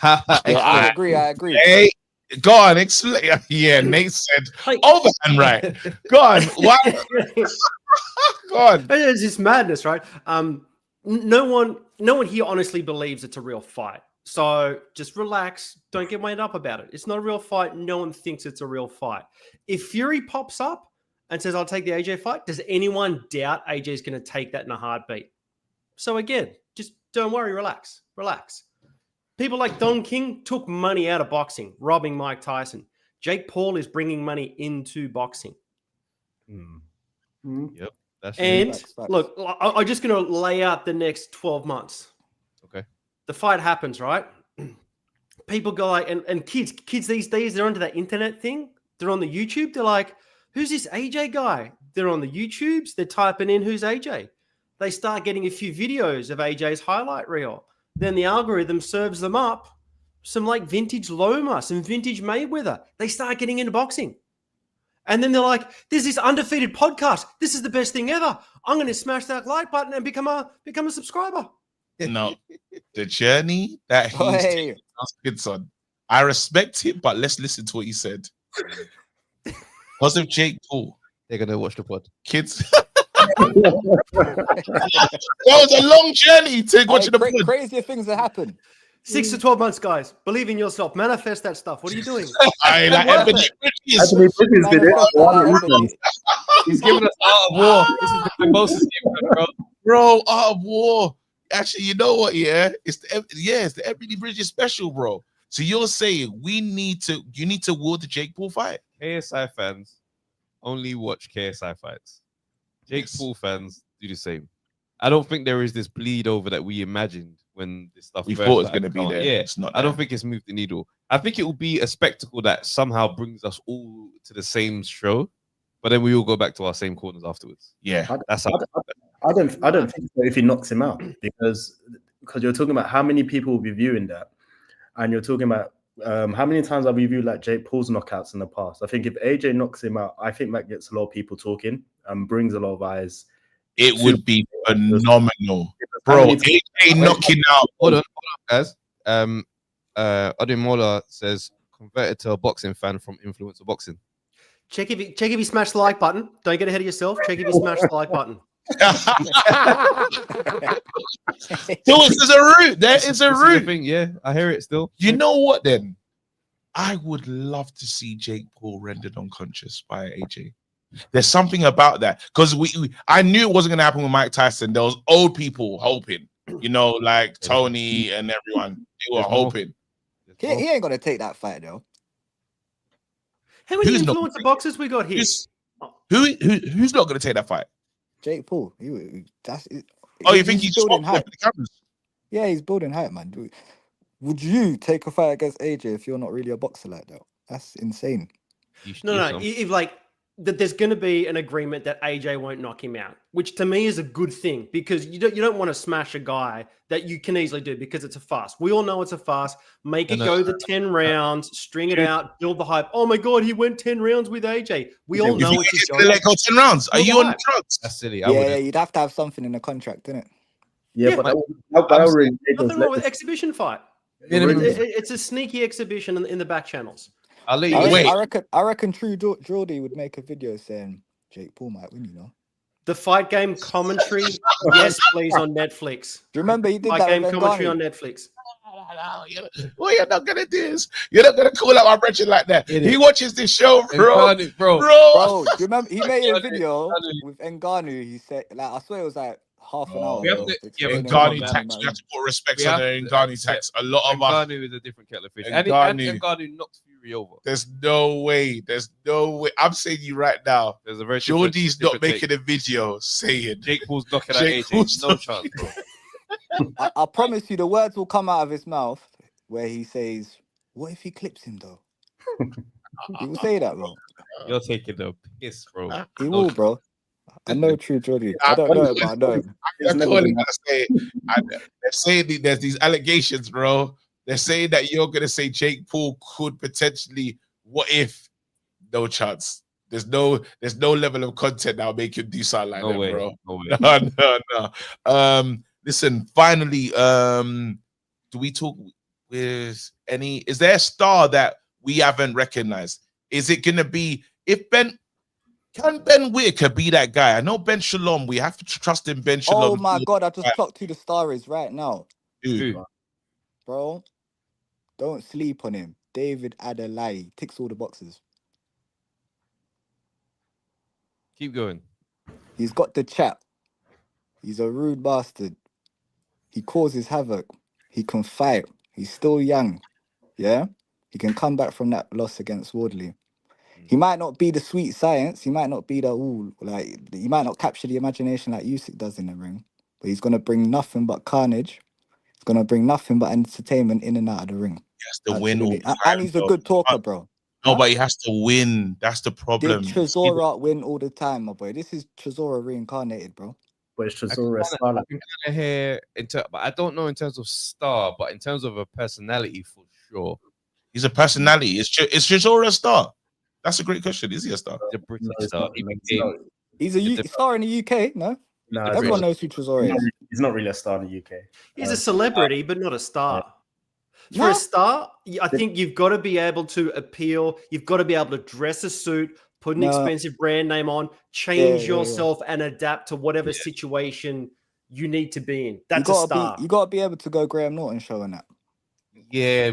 I agree. Hey, go on, explain. Yeah, Nate said overhand right. Go on. Why? Go on. It's just madness, right? No one here honestly believes it's a real fight. So just relax. Don't get wound up about it. It's not a real fight. No one thinks it's a real fight. If Fury pops up and says, I'll take the AJ fight, does anyone doubt AJ's going to take that in a heartbeat? So again, just don't worry. Relax. People like Don King took money out of boxing, robbing Mike Tyson. Jake Paul is bringing money into boxing. Yep. That's and look, I'm just going to lay out the next 12 months. Okay. The fight happens, right? People go like, and kids these days, they're onto that internet thing. They're on the YouTube. They're like, who's this AJ guy? They're on the YouTubes. They're typing in who's AJ. They start getting a few videos of AJ's highlight reel. Then the algorithm serves them up some like vintage Loma, some vintage Mayweather. They start getting into boxing. And then they're like, there's this undefeated podcast. This is the best thing ever. I'm going to smash that like button and become a subscriber. No, the journey that he's taking us kids on. I respect it, but let's listen to what he said. Because of Jake Paul. They're going to watch the pod. Kids. That was a long journey to watching the pod. Crazier things that happen. 6 to 12 months, guys. Believe in yourself. Manifest that stuff. What are you doing? Anthony Bridges did it. He's giving us Art of War. This is the closest game, bro. Art of War. Actually, you know what? Yeah, it's the Anthony Bridges special, bro. So you're saying you need to ward the Jake Paul fight? KSI fans only watch KSI fights. Jake Paul fans do the same. I don't think there is this bleed over that we imagined when this stuff we thought it was going to be there. Yeah, it's not. I don't think it's moved the needle. I think it will be a spectacle that somehow brings us all to the same show, but then we all go back to our same corners afterwards. Yeah, that's how. I don't think so if he knocks him out because you're talking about how many people will be viewing that, and you're talking about How many times have we viewed like Jake Paul's knockouts in the past? I think if AJ knocks him out, I think that gets a lot of people talking and brings a lot of eyes. It would be phenomenal, bro. AJ knocking out. Hold on, guys. Ademola says converted to a boxing fan from Influencer Boxing. Check if you smash the like button. Don't get ahead of yourself. Check if you smash the like button. So there's a route. There is a route. Thing, yeah, I hear it still. You know what? Then I would love to see Jake Paul rendered unconscious by AJ. There's something about that because I knew it wasn't gonna happen with Mike Tyson. There was old people hoping, you know, like Tony and everyone. They were hoping. He ain't gonna take that fight though. How many influencer boxers we got here? Who's not gonna take that fight? Jake Paul. You think he's building hype? Yeah, he's building hype, man. Would you take a fight against AJ if you're not really a boxer like that? That's insane. No. If like that, there's going to be an agreement that AJ won't knock him out, which to me is a good thing because you don't want to smash a guy that you can easily do because it's a fast. We all know it's a fast. Make it go the 10 rounds, string it out, build the hype. Oh my God, he went 10 rounds with AJ. We all know it's his going to let go 10 rounds. Are you on the drugs? That's silly. Yeah, you'd have to have something in the contract, innit? Yeah, but nothing wrong with exhibition fight. It's a sneaky exhibition in the back channels. I'll let you wait. I reckon True Geordie would make a video saying Jake Paul might win, you know. The fight game commentary, yes, please, on Netflix. Do you remember he did fight that game with commentary Ngannou? on Netflix? Well, you're not gonna do this. You're not gonna call out my Brechin like that. He watches this show, bro. Bro. Do you remember he made a video with Ngannou? He said, like, I swear it was like half an hour. Ngannou tax. You have to put respect on the Ngannou tax. A lot of us. Ngannou is a different kettle of fish. And Ngannou knocks Fury over. There's no way. I'm saying you right now. There's a very Geordie's not making a video saying Jake Paul's knocking out AJ. No chance, bro. I promise you, the words will come out of his mouth where he says, "What if he clips him though?" He will say that, bro. You're taking the piss, bro. He will, bro. I know True Geordie. I don't know, but I know him. They're saying there's these allegations, bro. They're saying that you're gonna say Jake Paul could potentially. What if? No chance. There's no level of content that'll make him do something like that, bro. No. Listen. Finally, do we talk with any? Is there a star that we haven't recognized? Is it gonna be Can Ben Whitaker be that guy? I know Ben Shalom. We have to trust in Ben Shalom. Oh my God! I just clocked who the star is right now. Who? Bro, don't sleep on him. David Adelai ticks all the boxes. Keep going. He's got the chat. He's a rude bastard. He causes havoc. He can fight. He's still young. Yeah? He can come back from that loss against Wardley. He might not be the sweet science. He might not be he might not capture the imagination like Usyk does in the ring. But he's going to bring nothing but carnage. He's going to bring nothing but entertainment in and out of the ring. He has to win. And he's a good talker, bro. No, but he has to win. That's the problem. Did Chisora win all the time, my boy? This is Chisora reincarnated, bro. But it's Chisora a star. I can kind of hear, but I don't know in terms of star, but in terms of a personality, for sure. He's a personality. Is Chisora a star? That's a great question. Is he a star? He's a British star. He's a star in the UK, no? No, everyone knows who Chisora is. He's not really a star in the UK. He's a celebrity, but not a star. For a star, I think you've got to be able to appeal. You've got to be able to dress a suit, put an expensive brand name on, change yourself, and adapt to whatever situation you need to be in. That's a star. You got to be able to go Graham Norton show on that. Yeah,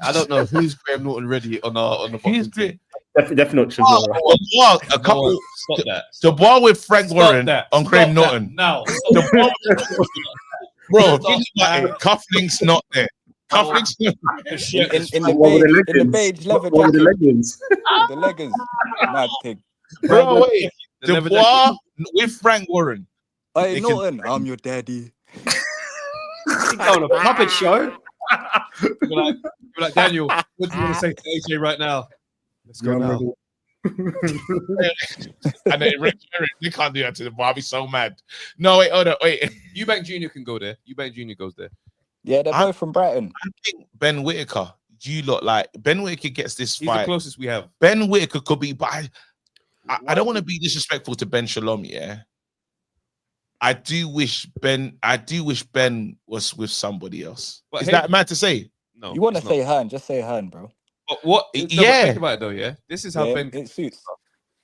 I don't know who's Graham Norton ready on the boxing team. Definitely not Chisora. A couple. Stop that. The bar with Frank Warren on Graham Norton. Now, bro, cufflinks not there. Cufflinks in the beige leather jacket. The leggings. The leggings. Mad pig. Bro, wait. The bar with Frank Warren. Hey, Norton, I'm your daddy. On a puppet show. You're like, Daniel, what do you want to say to AJ right now? Let's go now. And then they can't do that to the bar. I'll be so mad. No, wait, hold on, wait. Eubank Jr. can go there. Eubank Jr. goes there. Yeah, they're both from Brighton. I think Ben Whitaker. do you lot like Ben Whitaker gets this He's the fight? closest we have. Ben Whitaker could be, but I don't want to be disrespectful to Ben Shalom, yeah. I do wish Ben was with somebody else. But Is hey- that mad to say? No, You want to it's say not. Hearn? Just say Hearn, bro. But what? Yeah. Yeah. Think about it though. Yeah. This is how Yeah, Ben. it suits.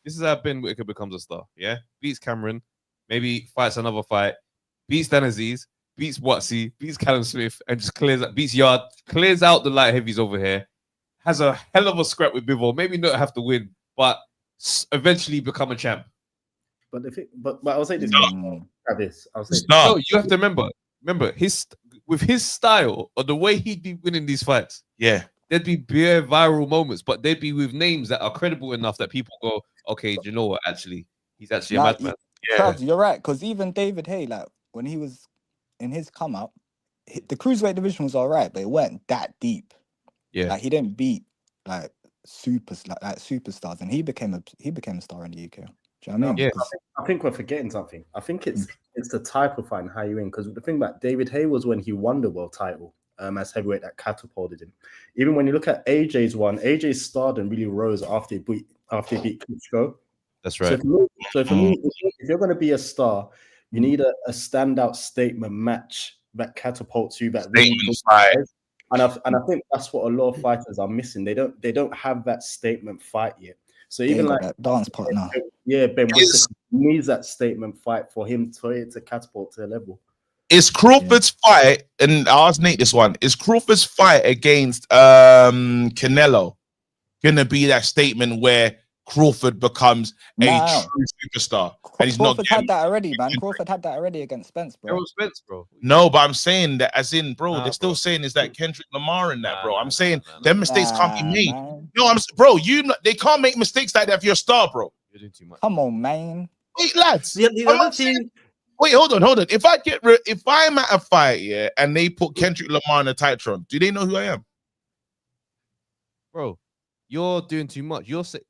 This is how Ben Whitaker becomes a star. Yeah. Beats Cameron, maybe fights another fight, beats Dan Aziz, beats Watsy, beats Callum Smith, and just beats Yard, clears out the light heavies over here. Has a hell of a scrap with Bivol. Maybe not have to win, but eventually become a champ. But the thing, but I'll say this, Mm. Travis. I'll say this. No, No, you have to remember with his style or the way he'd be winning these fights. yeah. There'd be bare viral moments, but they'd be with names that are credible enough that people go, okay, do you know what? Actually, he's actually a Nah, madman. Yeah. Trav, you're right. Because even David Hay, like when he was in his come up, the cruiserweight division was all right, but it weren't that deep. Yeah. Like he didn't beat like superstars, and he became a star in the UK. Do you know what I mean? Yeah. 'Cause- I think we're forgetting something. I think it's the type of fight and how you win. Because the thing about David Hay was when he won the world title as heavyweight, that catapulted him. Even when you look at AJ's one, AJ's stardom really rose after he beat Klitschko. That's So right. for me, if you're going to be a star, you need a standout statement match that catapults you. That really Statement fight. and I think that's what a lot of fighters are missing. They don't have that statement fight yet. So they even ain't got like that dance partner. Ben Is- Whitaker needs that statement fight for it to catapult to a level. Is Crawford's fight, and I'll ask Nate this one, is Crawford's fight against Canelo gonna be that statement where Crawford becomes a Nah. true superstar? And he's not Crawford getting, had that already, man. Crawford had that already against Spence, bro. Errol Spence, bro. no, but I'm saying that as in, bro, Nah, they're still bro. saying is that Kendrick Lamar in that, bro. Nah, I'm nah, saying nah, nah. them mistakes can't be made. Man. No, bro, they can't make mistakes like that if you're a star, bro. You're doing too much. Come on, man. Wait, lads. The I'm other not saying- thing, Wait, hold on. If I'm at a fight, yeah, and they put Kendrick Lamar in a Titron, do they know who I am? Bro, you're doing too much. You're saying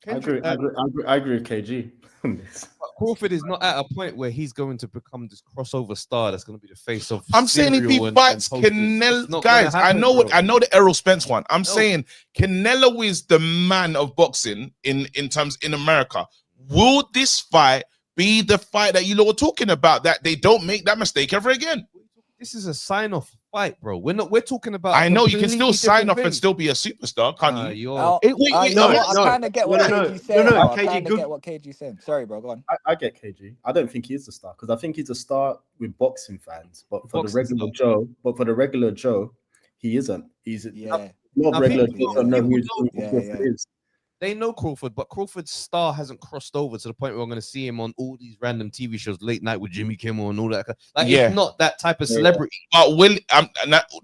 I agree with KG on this. Crawford is not at a point where he's going to become this crossover star that's going to be the face of. I'm saying if he cereal and fights posters. It's Canelo, not guys, gonna happen, bro. I know the Errol Spence one. I'm No. saying Canelo is the man of boxing in terms in America. Will this fight be the fight that you lot were talking about, that they don't make that mistake ever again? This is a sign-off fight, bro. We're talking about. I know you can still completely sign different off and thing. still be a superstar, can't you? You're Oh, Wait, you no, know what? no. I kind of get what No, KG's saying. bro. I KG, kind of good. get what KG's saying. Sorry, bro. Go on. I get KG. I don't think he's a star because I think he's a star with boxing fans, but for Boxing the regular Joe, he isn't. He's Yeah. a lot Now, of regular people Joe don't know who don't- Yeah. is. They know Crawford, but Crawford's star hasn't crossed over to the point where we're going to see him on all these random TV shows, late night with Jimmy Kimmel and all that. Like, Yeah. it's not that type of Yeah. celebrity. But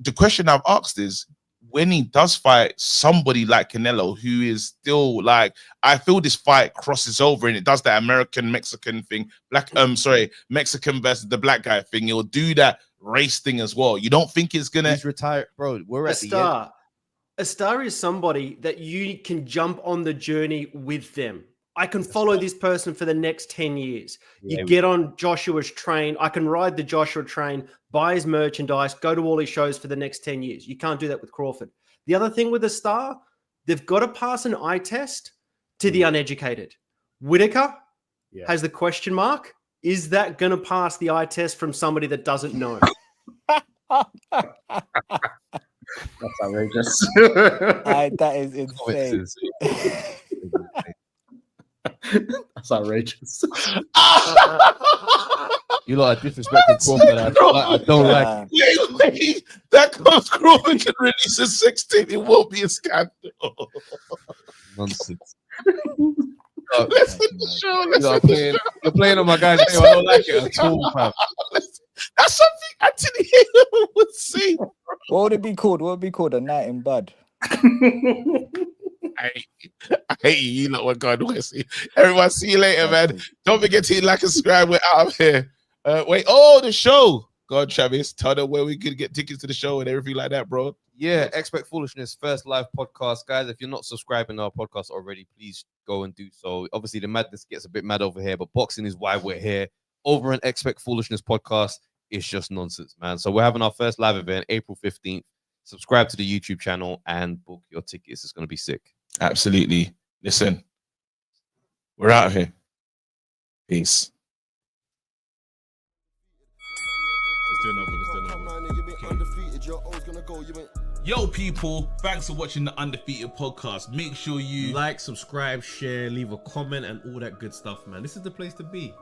the question I've asked is, when he does fight somebody like Canelo, who is still like, I feel this fight crosses over and it does that American Mexican thing, Mexican versus the black guy thing. It'll do that race thing as well. You don't think it's gonna? He's retired, bro. We're a at the end. star. A star is somebody that you can jump on the journey with them. I can follow this person for the next 10 years. Yeah, You get on Joshua's train. I can ride the Joshua train, buy his merchandise, go to all his shows for the next 10 years. You can't do that with Crawford. The other thing with a star, they've got to pass an eye test to the uneducated. Whitaker Yeah. has the question mark. Is that going to pass the eye test from somebody that doesn't know? That's outrageous. That is insane. That's outrageous. You lot are disrespecting Crawford. I don't like it. Wait, that comes Crawford can release a 16. It won't be a scandal. Nonsense. Let's end the show. You're playing on my guy's name. I don't like it at all, fam. That's something Anthony Taylor would say. What would it be called? What would it be called? A night in bud. I hate you. You know what God will see. Everyone, see you later, man. Don't forget to like and subscribe. We're out of here. The show. God, Travis, tell them where we could get tickets to the show and everything like that, bro. Yeah, Expect Foolishness, first live podcast. Guys, if you're not subscribing to our podcast already, please go and do so. Obviously, the madness gets a bit mad over here, but boxing is why we're here. Over an Expect Foolishness podcast, it's just nonsense, man. So we're having our first live event, April 15th. subscribe to the YouTube channel, and book your tickets. It's going to be sick. Absolutely. Listen, we're out here. Peace. Let's do another one. Yo, people, thanks for watching the Undefeated podcast. Make sure you like, subscribe, share, leave a comment, and all that good stuff, man. This is the place to be.